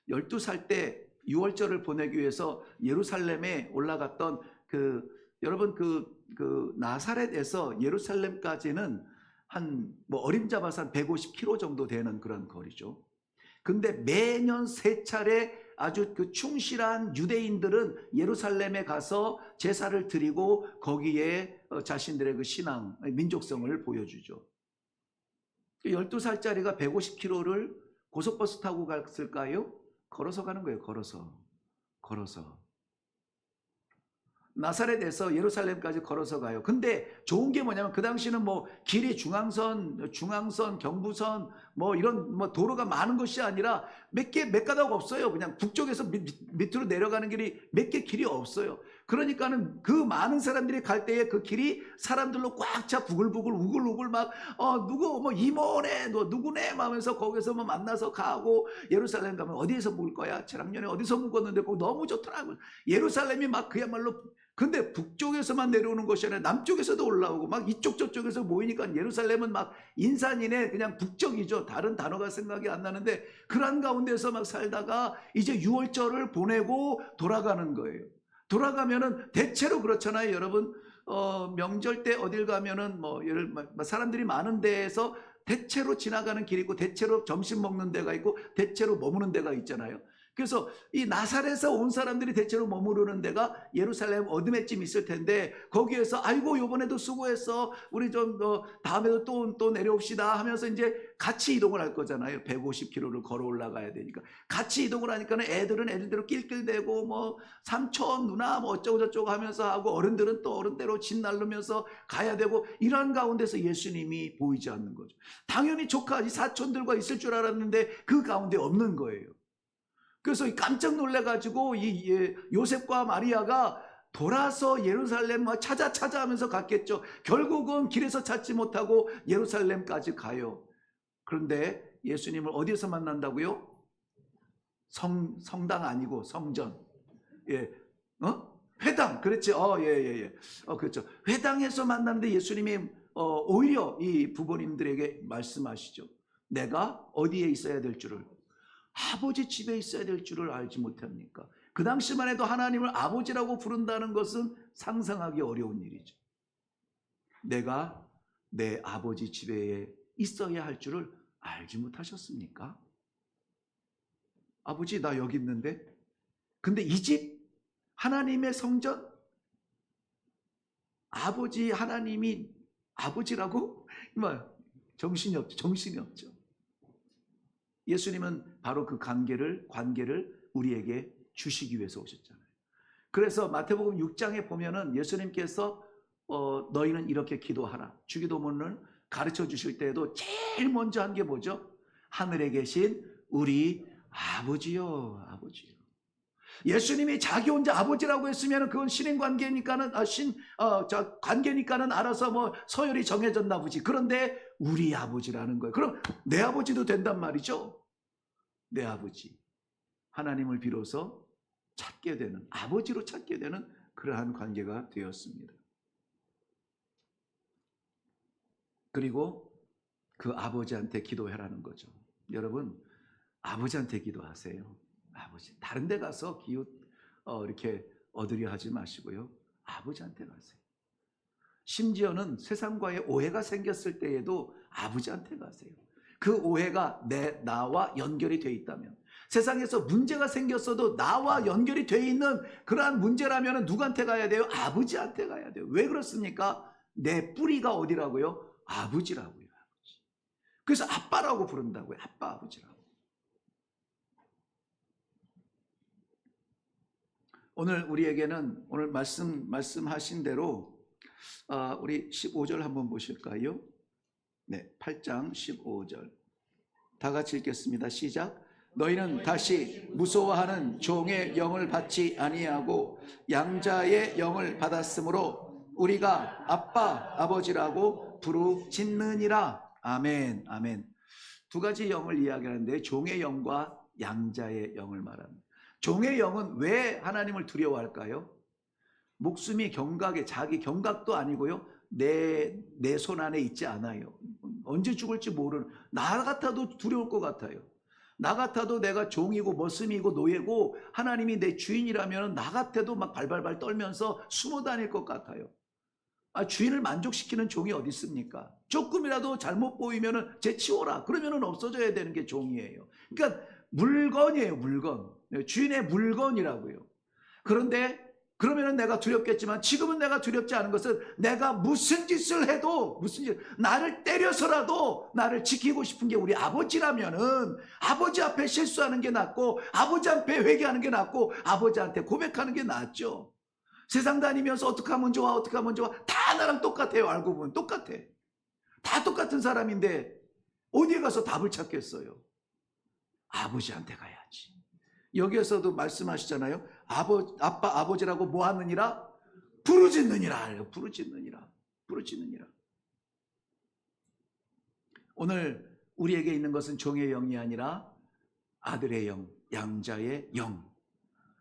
12살 때 유월절을 보내기 위해서 예루살렘에 올라갔던 여러분 그 나사렛에서 예루살렘까지는 한 어림잡아서 한 150km 정도 되는 그런 거리죠. 근데 매년 3차례 아주 그 충실한 유대인들은 예루살렘에 가서 제사를 드리고 거기에 자신들의 그 신앙, 민족성을 보여주죠. 12살짜리가 150km를 고속버스 타고 갔을까요? 걸어서 가는 거예요. 걸어서. 나사렛에서 예루살렘까지 걸어서 가요. 근데 좋은 게 뭐냐면 그 당시는 뭐 길이 중앙선, 경부선 뭐 이런 뭐 도로가 많은 것이 아니라 몇 가닥 없어요. 그냥 북쪽에서 밑으로 내려가는 길이 몇 개 길이 없어요. 그러니까는 그 많은 사람들이 갈 때에 그 길이 사람들로 꽉 차 부글부글 우글우글 막 누구 뭐 이모네 너 누구네 하면서 거기서 뭐 만나서 가고, 예루살렘 가면 어디에서 묵을 거야? 재작년에 어디서 묵었는데 거기 너무 좋더라고요. 예루살렘이 막 그야말로, 근데 북쪽에서만 내려오는 것이 아니라 남쪽에서도 올라오고 막 이쪽 저쪽에서 모이니까 예루살렘은 막 인산이네, 그냥 북쪽이죠. 다른 단어가 생각이 안 나는데 그런 가운데서 막 살다가 이제 6월절을 보내고 돌아가는 거예요. 돌아가면은 대체로 그렇잖아요, 여러분. 명절 때 어딜 가면은 뭐 사람들이 많은 데에서 대체로 지나가는 길이 있고, 대체로 점심 먹는 데가 있고, 대체로 머무는 데가 있잖아요. 그래서 이 나사렛에서 온 사람들이 대체로 머무르는 데가 예루살렘 어디쯤 있을 텐데, 거기에서 아이고 요번에도 수고했어, 우리 좀 다음에도 또 내려옵시다 하면서 이제 같이 이동을 할 거잖아요. 150km를 걸어 올라가야 되니까 같이 이동을 하니까는 애들은 애들대로 낄낄대고 뭐 삼촌 누나 뭐 어쩌고 저쩌고 하면서 하고, 어른들은 또 어른대로 진 날르면서 가야 되고, 이러한 가운데서 예수님이 보이지 않는 거죠. 당연히 조카 사촌들과 있을 줄 알았는데 그 가운데 없는 거예요. 그래서 깜짝 놀래가지고 이 요셉과 마리아가 돌아서 예루살렘 찾아 하면서 갔겠죠. 결국은 길에서 찾지 못하고 예루살렘까지 가요. 그런데 예수님을 어디에서 만난다고요? 성당 아니고 성전. 예, 회당. 그렇지. 그렇죠. 회당에서 만났는데 예수님이 오히려 이 부모님들에게 말씀하시죠. 내가 어디에 있어야 될 줄을, 아버지 집에 있어야 될 줄을 알지 못합니까? 그 당시만 해도 하나님을 아버지라고 부른다는 것은 상상하기 어려운 일이죠. 내가 내 아버지 집에 있어야 할 줄을 알지 못하셨습니까? 아버지 나 여기 있는데, 근데 이 집 하나님의 성전, 아버지 하나님이 아버지라고? 정신이 없죠. 예수님은 바로 그 관계를 우리에게 주시기 위해서 오셨잖아요. 그래서 마태복음 6장에 보면은 예수님께서 너희는 이렇게 기도하라, 주기도문을 가르쳐 주실 때에도 제일 먼저 한 게 뭐죠? 하늘에 계신 우리 아버지요. 예수님이 자기 혼자 아버지라고 했으면 그건 신인 관계니까는 관계니까는 알아서 뭐 서열이 정해졌나 보지. 그런데 우리 아버지라는 거예요. 그럼 내 아버지도 된단 말이죠. 내 아버지, 하나님을 비로소 찾게 되는, 아버지로 찾게 되는 그러한 관계가 되었습니다. 그리고 그 아버지한테 기도해라는 거죠. 여러분, 아버지한테 기도하세요. 아버지. 다른 데 가서 이렇게 얻으려 하지 마시고요. 아버지한테 가세요. 심지어는 세상과의 오해가 생겼을 때에도 아버지한테 가세요. 그 오해가 나와 연결이 되어 있다면, 세상에서 문제가 생겼어도 나와 연결이 되어 있는 그러한 문제라면 누구한테 가야 돼요? 아버지한테 가야 돼요. 왜 그렇습니까? 내 뿌리가 어디라고요? 아버지라고요. 아버지. 그래서 아빠라고 부른다고요. 아빠, 아버지라고. 오늘 우리에게는 오늘 말씀하신 대로 우리 15절 한번 보실까요? 네, 8장 15절. 다 같이 읽겠습니다. 시작. 너희는 다시 무서워하는 종의 영을 받지 아니하고 양자의 영을 받았으므로 우리가 아빠, 아버지라고 부르짖느니라. 아멘, 아멘. 두 가지 영을 이야기하는데 종의 영과 양자의 영을 말합니다. 종의 영은 왜 하나님을 두려워할까요? 목숨이 경각에, 자기 경각도 아니고요, 내 손 안에 있지 않아요. 언제 죽을지 모르는, 나 같아도 두려울 것 같아요. 나 같아도 내가 종이고 머슴이고 노예고 하나님이 내 주인이라면 나 같아도 막 발발발 떨면서 숨어 다닐 것 같아요. 주인을 만족시키는 종이 어디 있습니까? 조금이라도 잘못 보이면 제치워라. 그러면 없어져야 되는 게 종이에요. 그러니까 물건이에요, 물건. 주인의 물건이라고요. 그런데 그러면은 내가 두렵겠지만 지금은 내가 두렵지 않은 것은 내가 무슨 짓을 해도 나를 때려서라도 나를 지키고 싶은 게 우리 아버지라면은 아버지 앞에 실수하는 게 낫고 아버지 앞에 회개하는 게 낫고 아버지한테 고백하는 게 낫죠. 세상 다니면서 어떻게 하면 좋아 어떻게 하면 좋아 다 나랑 똑같아요. 알고 보면 똑같아. 다 똑같은 사람인데 어디에 가서 답을 찾겠어요? 아버지한테 가야지. 여기에서도 말씀하시잖아요. 아빠 아버지라고 뭐 하느니라? 부르짖느니라. 부르짖느니라. 부르짖느니라. 오늘 우리에게 있는 것은 종의 영이 아니라 아들의 영, 양자의 영.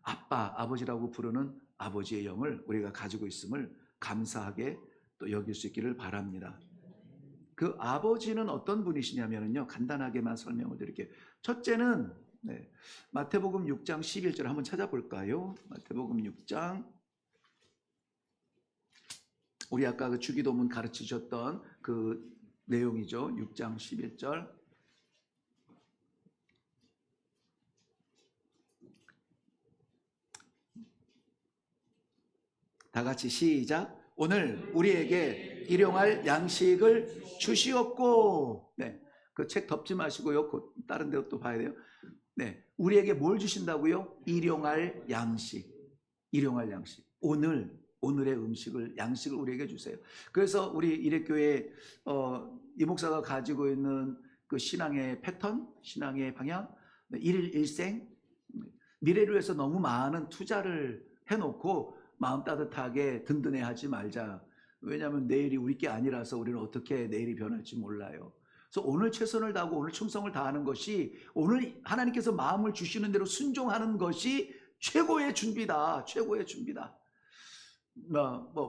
아빠, 아버지라고 부르는 아버지의 영을 우리가 가지고 있음을 감사하게 또 여길 수 있기를 바랍니다. 그 아버지는 어떤 분이시냐면요. 간단하게만 설명을 드릴게요. 첫째는 마태복음 6장 11절 한번 찾아볼까요? 마태복음 6장. 우리 아까 그 주기도문 가르치셨던 그 내용이죠. 6장 11절. 다 같이 시작. 오늘 우리에게 일용할 양식을 주시옵고. 네, 그 책 덮지 마시고요. 다른 데로 또 봐야 돼요. 네, 우리에게 뭘 주신다고요? 일용할 양식. 일용할 양식. 오늘의 양식을 우리에게 주세요. 그래서 우리 이레교회 이 목사가 가지고 있는 그 신앙의 패턴, 신앙의 방향, 일일 일생, 미래를 위해서 너무 많은 투자를 해놓고 마음 따뜻하게 든든해하지 말자. 왜냐하면 내일이 우리 게 아니라서 우리는 어떻게 내일이 변할지 몰라요. 그래서 오늘 최선을 다하고 오늘 충성을 다하는 것이 오늘 하나님께서 마음을 주시는 대로 순종하는 것이 최고의 준비다. 최고의 준비다.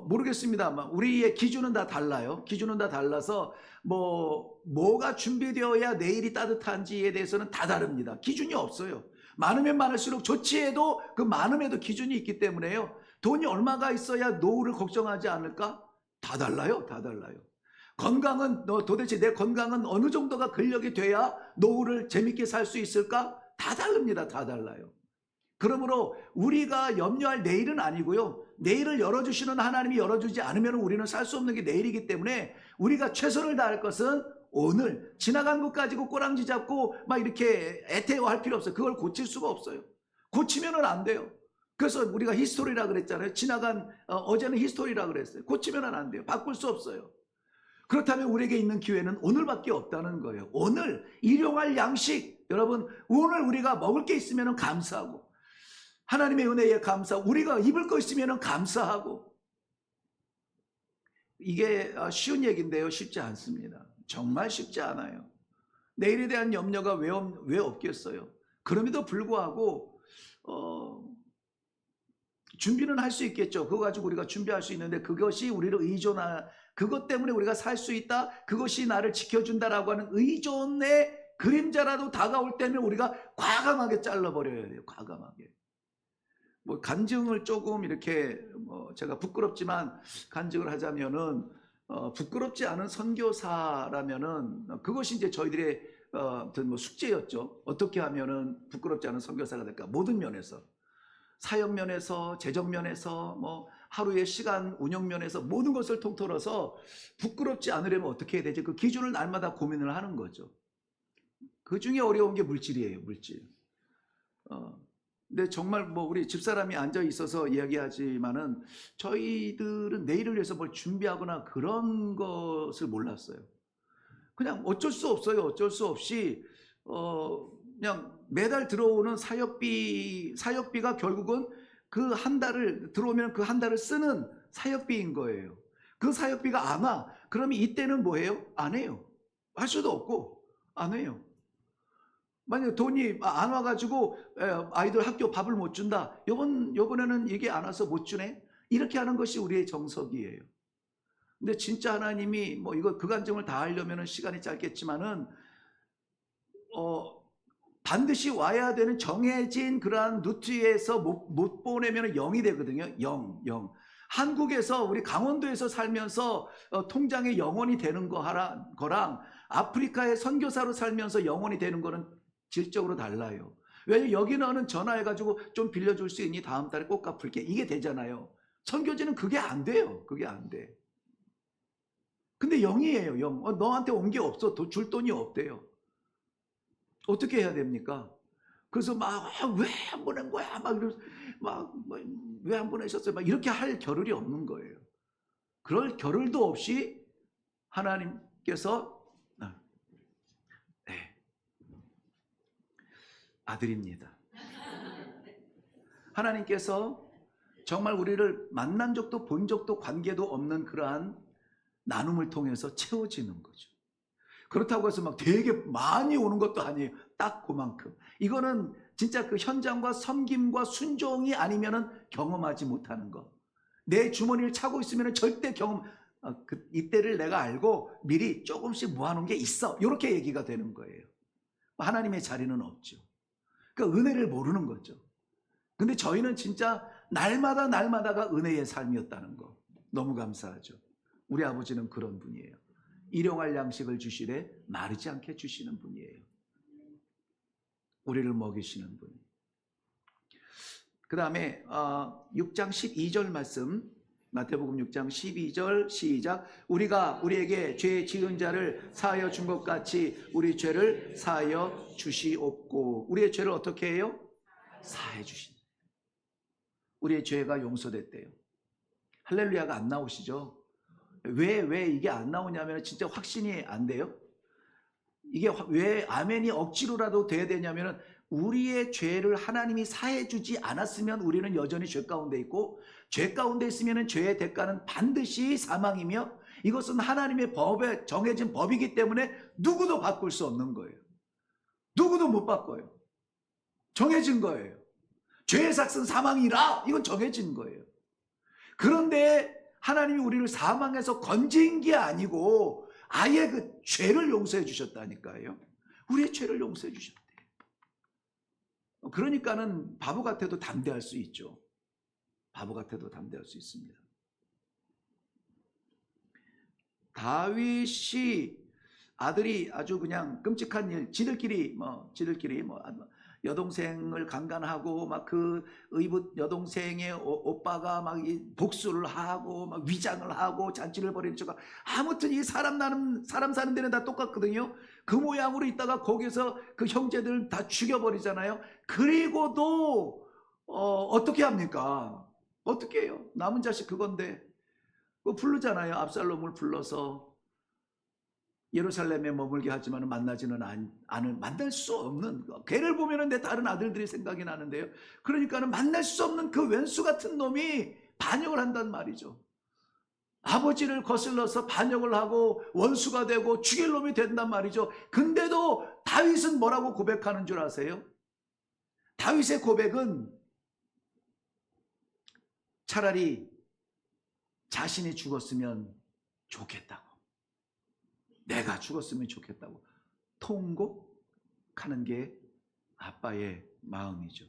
모르겠습니다. 우리의 기준은 다 달라요. 기준은 다 달라서 뭐가 준비되어야 내일이 따뜻한지에 대해서는 다 다릅니다. 기준이 없어요. 많으면 많을수록 좋지 해도 그 많음에도 기준이 있기 때문에요. 돈이 얼마가 있어야 노후를 걱정하지 않을까? 다 달라요. 다 달라요. 건강은 도대체 내 건강은 어느 정도가 근력이 돼야 노후를 재밌게 살 수 있을까? 다 다릅니다. 다 달라요. 그러므로 우리가 염려할 내일은 아니고요. 내일을 열어주시는 하나님이 열어주지 않으면 우리는 살 수 없는 게 내일이기 때문에 우리가 최선을 다할 것은 오늘 지나간 것 가지고 꼬랑지 잡고 막 이렇게 애태워할 필요 없어요. 그걸 고칠 수가 없어요. 고치면은 안 돼요. 그래서 우리가 히스토리라 그랬잖아요. 어제는 히스토리라 그랬어요. 고치면은 안 돼요. 바꿀 수 없어요. 그렇다면 우리에게 있는 기회는 오늘밖에 없다는 거예요. 오늘 일용할 양식. 여러분, 오늘 우리가 먹을 게 있으면 감사하고 하나님의 은혜에 감사하고 우리가 입을 거 있으면 감사하고. 이게 쉬운 얘기인데요. 쉽지 않습니다. 정말 쉽지 않아요. 내일에 대한 염려가 왜 없겠어요. 그럼에도 불구하고 준비는 할 수 있겠죠. 그거 가지고 우리가 준비할 수 있는데 그것이 우리를 그것 때문에 우리가 살 수 있다. 그것이 나를 지켜준다라고 하는 의존의 그림자라도 다가올 때는 우리가 과감하게 잘라버려야 돼요. 과감하게. 간증을 조금 이렇게 제가 부끄럽지만 간증을 하자면은 부끄럽지 않은 선교사라면은 그것이 이제 저희들의 숙제였죠. 어떻게 하면은 부끄럽지 않은 선교사가 될까? 모든 면에서. 사역 면에서, 재정 면에서, 하루의 시간 운영 면에서 모든 것을 통틀어서 부끄럽지 않으려면 어떻게 해야 되지? 그 기준을 날마다 고민을 하는 거죠. 그 중에 어려운 게 물질이에요, 물질. 근데 정말 우리 집사람이 앉아 있어서 이야기하지만은 저희들은 내일을 위해서 뭘 준비하거나 그런 것을 몰랐어요. 그냥 어쩔 수 없어요. 어쩔 수 없이 그냥 매달 들어오는 사역비가 결국은 그 한 달을 들어오면 그 한 달을 쓰는 사역비인 거예요. 그 사역비가 안 와. 그러면 이때는 뭐예요? 안 해요. 할 수도 없고 안 해요. 만약에 돈이 안 와가지고 아이들 학교 밥을 못 준다. 요번에는 이게 안 와서 못 주네. 이렇게 하는 것이 우리의 정석이에요. 근데 진짜 하나님이 이거 그 간증을 다 하려면 시간이 짧겠지만은 반드시 와야 되는 정해진 그러한 루트에서 못 보내면 0이 되거든요. 0. 한국에서 우리 강원도에서 살면서 통장에 0원이 되는 거랑 아프리카의 선교사로 살면서 0원이 되는 거는 질적으로 달라요. 왜냐면 여기 너는 전화해가지고 좀 빌려줄 수 있니? 다음 달에 꼭 갚을게. 이게 되잖아요. 선교지는 그게 안 돼요. 그게 안 돼. 근데 0이에요. 0. 너한테 온 게 없어. 줄 돈이 없대요. 어떻게 해야 됩니까? 그래서 막 왜 안 보낸 거야? 막 이러면서 왜 안 보내셨어요? 막 이렇게 할 겨를이 없는 거예요. 그럴 겨를도 없이 하나님께서 네, 아들입니다. 하나님께서 정말 우리를 만난 적도 본 적도 관계도 없는 그러한 나눔을 통해서 채워지는 거죠. 그렇다고 해서 막 되게 많이 오는 것도 아니에요. 딱 그만큼. 이거는 진짜 그 현장과 섬김과 순종이 아니면은 경험하지 못하는 거. 내 주머니를 차고 있으면 절대 이때를 내가 알고 미리 조금씩 모아놓은 게 있어. 이렇게 얘기가 되는 거예요. 하나님의 자리는 없죠. 그러니까 은혜를 모르는 거죠. 근데 저희는 진짜 날마다 날마다가 은혜의 삶이었다는 거. 너무 감사하죠. 우리 아버지는 그런 분이에요. 일용할 양식을 주시되 마르지 않게 주시는 분이에요. 우리를 먹이시는 분. 그 다음에 6장 12절 말씀, 마태복음 6장 12절 시작. 우리가 우리에게 죄 지은 자를 사하여 준 것 같이 우리 죄를 사하여 주시옵고. 우리의 죄를 어떻게 해요? 사해 주신다. 우리의 죄가 용서됐대요. 할렐루야가 안 나오시죠? 왜 이게 안 나오냐면 진짜 확신이 안 돼요. 이게 왜 아멘이 억지로라도 돼야 되냐면 우리의 죄를 하나님이 사해 주지 않았으면 우리는 여전히 죄 가운데 있고, 죄 가운데 있으면 죄의 대가는 반드시 사망이며, 이것은 하나님의 법에 정해진 법이기 때문에 누구도 바꿀 수 없는 거예요. 누구도 못 바꿔요. 정해진 거예요. 죄의 삭은 사망이라, 이건 정해진 거예요. 그런데 하나님이 우리를 사망에서 건진 게 아니고 아예 그 죄를 용서해 주셨다니까요. 우리의 죄를 용서해 주셨대요. 그러니까는 바보 같아도 담대할 수 있죠. 바보 같아도 담대할 수 있습니다. 다윗이 아들이 아주 그냥 끔찍한 일, 지들끼리 여동생을 강간하고 막 그 의붓 여동생의 오빠가 막 복수를 하고 막 위장을 하고 잔치를 벌이는 척. 아무튼 이 사람 사는 데는 다 똑같거든요. 그 모양으로 있다가 거기서 그 형제들 다 죽여버리잖아요. 그리고도 어떻게 합니까? 어떻게 해요? 남은 자식 그건데 부르잖아요. 압살롬을 불러서 예루살렘에 머물게 하지만 만나지는 않은, 만날 수 없는, 걔를 보면 내 다른 아들들이 생각이 나는데요. 그러니까는 만날 수 없는 그 왼수 같은 놈이 반역을 한단 말이죠. 아버지를 거슬러서 반역을 하고 원수가 되고 죽일 놈이 된단 말이죠. 근데도 다윗은 뭐라고 고백하는 줄 아세요? 다윗의 고백은 차라리 자신이 죽었으면 좋겠다고, 내가 죽었으면 좋겠다고 통곡하는 게 아빠의 마음이죠.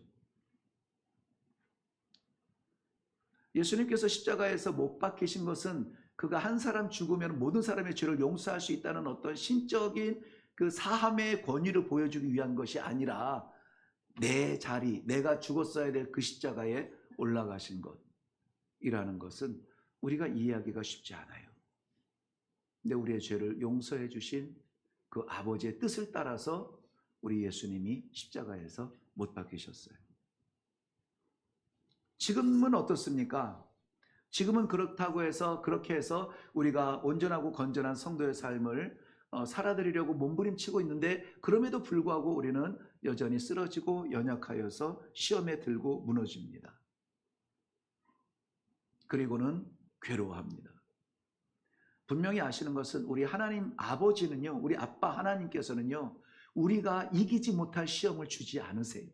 예수님께서 십자가에서 못 박히신 것은 그가 한 사람 죽으면 모든 사람의 죄를 용서할 수 있다는 어떤 신적인 그 사함의 권위를 보여주기 위한 것이 아니라 내 자리, 내가 죽었어야 될 그 십자가에 올라가신 것이라는 것은 우리가 이해하기가 쉽지 않아요. 근데 우리의 죄를 용서해 주신 그 아버지의 뜻을 따라서 우리 예수님이 십자가에서 못 박히셨어요. 지금은 어떻습니까? 지금은 그렇다고 해서, 그렇게 해서 우리가 온전하고 건전한 성도의 삶을 살아드리려고 몸부림치고 있는데, 그럼에도 불구하고 우리는 여전히 쓰러지고 연약하여서 시험에 들고 무너집니다. 그리고는 괴로워합니다. 분명히 아시는 것은 우리 하나님 아버지는요, 우리 아빠 하나님께서는요, 우리가 이기지 못할 시험을 주지 않으세요.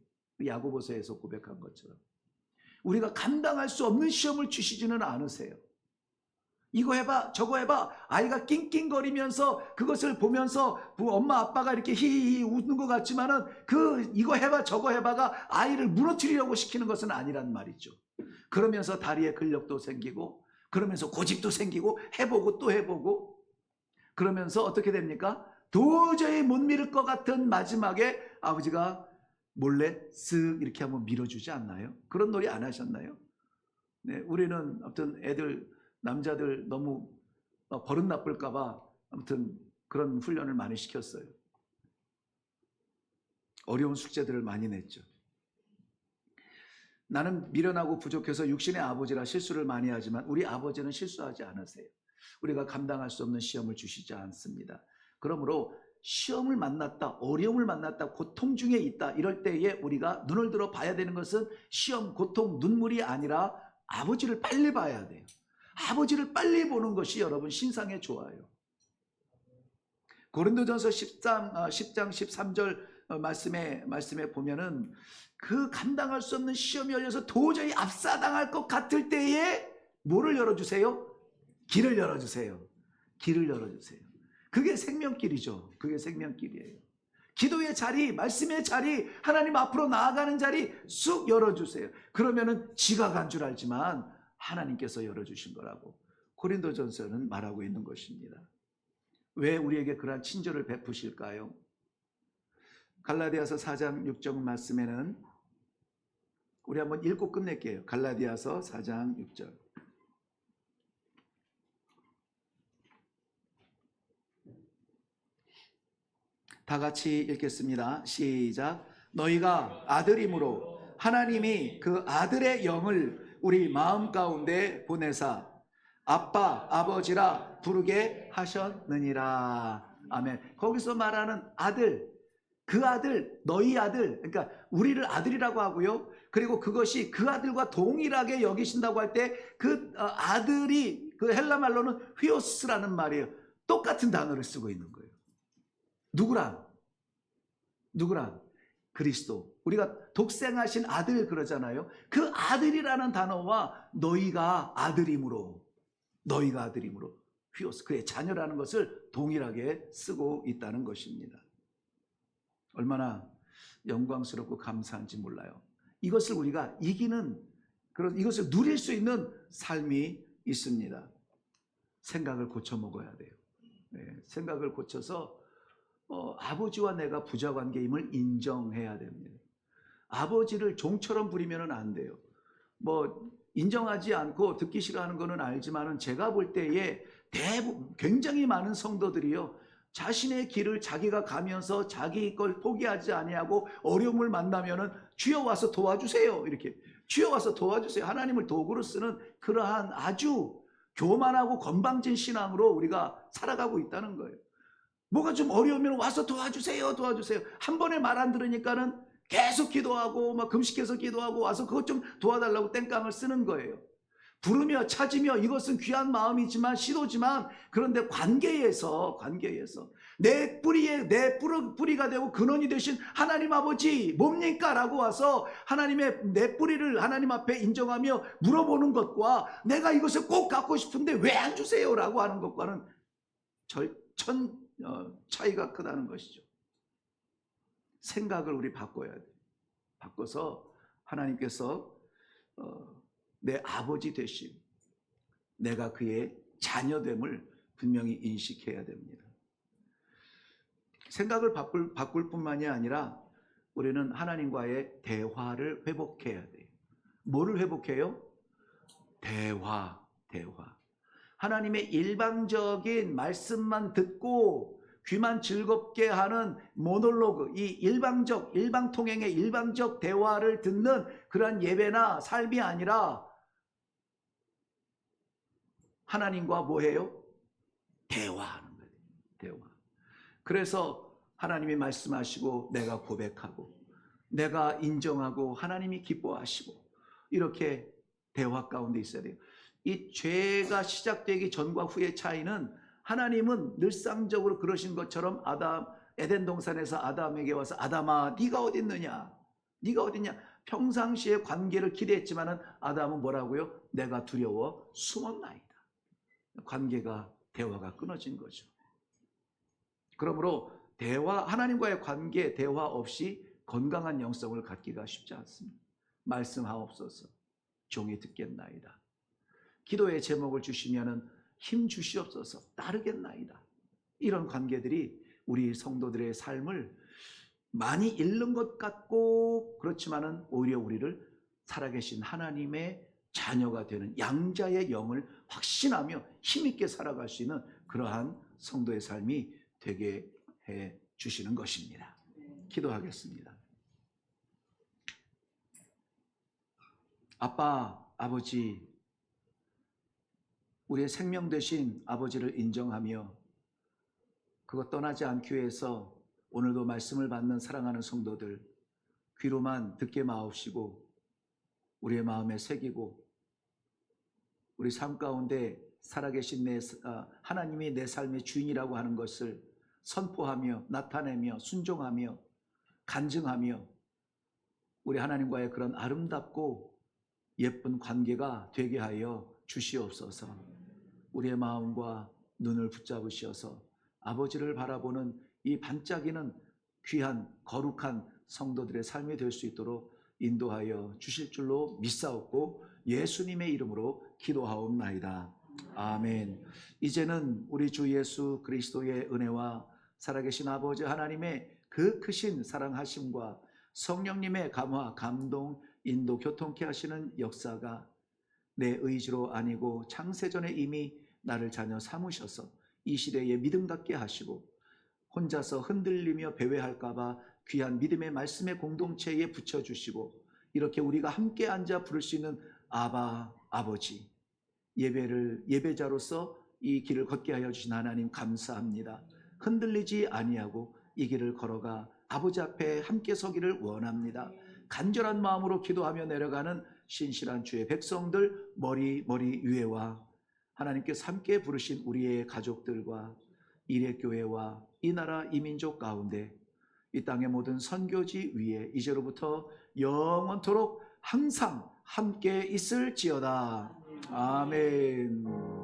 야고보서에서 고백한 것처럼 우리가 감당할 수 없는 시험을 주시지는 않으세요. 이거 해봐 저거 해봐. 아이가 낑낑거리면서 그것을 보면서 엄마 아빠가 이렇게 히히히 웃는 것 같지만은 이거 해봐 저거 해봐가 아이를 무너뜨리려고 시키는 것은 아니란 말이죠. 그러면서 다리에 근력도 생기고, 그러면서 고집도 생기고, 해보고 또 해보고, 그러면서 어떻게 됩니까? 도저히 못 믿을 것 같은 마지막에 아버지가 몰래 쓱 이렇게 한번 밀어주지 않나요? 그런 놀이 안 하셨나요? 네, 우리는 아무튼 애들 남자들 너무 버릇 나쁠까 봐 아무튼 그런 훈련을 많이 시켰어요. 어려운 숙제들을 많이 냈죠. 나는 미련하고 부족해서 육신의 아버지라 실수를 많이 하지만 우리 아버지는 실수하지 않으세요. 우리가 감당할 수 없는 시험을 주시지 않습니다. 그러므로 시험을 만났다, 어려움을 만났다, 고통 중에 있다, 이럴 때에 우리가 눈을 들어 봐야 되는 것은 시험, 고통, 눈물이 아니라 아버지를 빨리 봐야 돼요. 아버지를 빨리 보는 것이 여러분 신상에 좋아요. 고린도전서 10장 13절 말씀에 보면은 그 감당할 수 없는 시험이 열려서 도저히 압사당할 것 같을 때에 뭐를 열어주세요? 길을 열어주세요. 길을 열어주세요. 그게 생명길이죠. 그게 생명길이에요. 기도의 자리, 말씀의 자리, 하나님 앞으로 나아가는 자리 쑥 열어주세요. 그러면은 지가 간 줄 알지만 하나님께서 열어주신 거라고 고린도전서는 말하고 있는 것입니다. 왜 우리에게 그러한 친절을 베푸실까요? 갈라디아서 4장 6절 말씀에는 우리 한번 읽고 끝낼게요. 갈라디아서 4장 6절. 다 같이 읽겠습니다. 시작. 너희가 아들임으로 하나님이 그 아들의 영을 우리 마음 가운데 보내사 아빠, 아버지라 부르게 하셨느니라. 아멘. 거기서 말하는 아들, 그 아들, 너희 아들, 그러니까 우리를 아들이라고 하고요. 그리고 그것이 그 아들과 동일하게 여기신다고 할 때 그 아들이 그 헬라 말로는 휘오스라는 말이에요. 똑같은 단어를 쓰고 있는 거예요. 누구랑? 그리스도. 우리가 독생하신 아들 그러잖아요. 그 아들이라는 단어와 너희가 아들임으로 휘오스, 그의 자녀라는 것을 동일하게 쓰고 있다는 것입니다. 얼마나 영광스럽고 감사한지 몰라요. 이것을 우리가 이기는 이것을 누릴 수 있는 삶이 있습니다. 생각을 고쳐 먹어야 돼요. 네, 생각을 고쳐서 아버지와 내가 부자 관계임을 인정해야 됩니다. 아버지를 종처럼 부리면 안 돼요. 뭐 인정하지 않고 듣기 싫어하는 거는 알지만은 제가 볼 때에 굉장히 많은 성도들이요, 자신의 길을 자기가 가면서 자기 걸 포기하지 아니하고 어려움을 만나면은 주여 와서 도와주세요, 이렇게 주여 와서 도와주세요, 하나님을 도구로 쓰는 그러한 아주 교만하고 건방진 신앙으로 우리가 살아가고 있다는 거예요. 뭐가 좀 어려우면 와서 도와주세요. 한 번에 말 안 들으니까는 계속 기도하고 막 금식해서 기도하고 와서 그것 좀 도와달라고 땡깡을 쓰는 거예요. 부르며 찾으며 이것은 귀한 마음이지만 시도지만, 그런데 관계에서 내 뿌리가 되고 근원이 되신 하나님 아버지 뭡니까? 라고 와서 내 뿌리를 하나님 앞에 인정하며 물어보는 것과 내가 이것을 꼭 갖고 싶은데 왜 안 주세요? 라고 하는 것과는 차이가 크다는 것이죠. 생각을 우리 바꿔야 돼요. 바꿔서 하나님께서 내 아버지 되심, 내가 그의 자녀됨을 분명히 인식해야 됩니다. 생각을 바꿀 뿐만이 아니라 우리는 하나님과의 대화를 회복해야 돼요. 뭐를 회복해요? 대화. 하나님의 일방적인 말씀만 듣고 귀만 즐겁게 하는 모놀로그, 이 일방통행의 일방적 대화를 듣는 그러한 예배나 삶이 아니라 하나님과 뭐해요? 대화하는 거예요. 대화. 그래서 하나님이 말씀하시고 내가 고백하고 내가 인정하고 하나님이 기뻐하시고 이렇게 대화 가운데 있어야 돼요. 이 죄가 시작되기 전과 후의 차이는, 하나님은 늘상적으로 그러신 것처럼 에덴 동산에서 아담에게 와서 아담아 네가 어디 있느냐, 평상시에 관계를 기대했지만은 아담은 뭐라고요? 내가 두려워 숨었나이다. 대화가 끊어진 거죠. 그러므로 하나님과의 관계, 대화 없이 건강한 영성을 갖기가 쉽지 않습니다. 말씀하옵소서, 종이 듣겠나이다. 기도의 제목을 주시면은 힘 주시옵소서, 따르겠나이다. 이런 관계들이 우리 성도들의 삶을 많이 잃는 것 같고 그렇지만은 오히려 우리를 살아계신 하나님의 자녀가 되는 양자의 영을 확신하며 힘있게 살아갈 수 있는 그러한 성도의 삶이 되게 해 주시는 것입니다. 기도하겠습니다. 아빠, 아버지, 우리의 생명 되신 아버지를 인정하며 그것 떠나지 않기 위해서 오늘도 말씀을 받는 사랑하는 성도들 귀로만 듣게 마옵시고 우리의 마음에 새기고 우리 삶 가운데 살아계신 하나님이 내 삶의 주인이라고 하는 것을 선포하며 나타내며 순종하며 간증하며 우리 하나님과의 그런 아름답고 예쁜 관계가 되게 하여 주시옵소서. 우리의 마음과 눈을 붙잡으셔서 아버지를 바라보는 이 반짝이는 귀한 거룩한 성도들의 삶이 될 수 있도록 인도하여 주실 줄로 믿사옵고 예수님의 이름으로 기도하옵나이다. 아멘. 이제는 우리 주 예수 그리스도의 은혜와 살아계신 아버지 하나님의 그 크신 사랑하심과 성령님의 감화, 감동, 인도, 교통케 하시는 역사가 내 의지로 아니고 창세전에 이미 나를 자녀 삼으셔서 이 시대에 믿음답게 하시고 혼자서 흔들리며 배회할까봐 귀한 믿음의 말씀의 공동체에 붙여주시고 이렇게 우리가 함께 앉아 부를 수 있는 아바, 아버지 예배자로서 이 길을 걷게 하여 주신 하나님 감사합니다. 흔들리지 아니하고 이 길을 걸어가 아버지 앞에 함께 서기를 원합니다. 간절한 마음으로 기도하며 내려가는 신실한 주의 백성들 머리 위에와 하나님께서 함께 부르신 우리의 가족들과 이레교회와 이 나라 이 민족 가운데 이 땅의 모든 선교지 위에 이제로부터 영원토록 항상 함께 있을지어다. 아멘.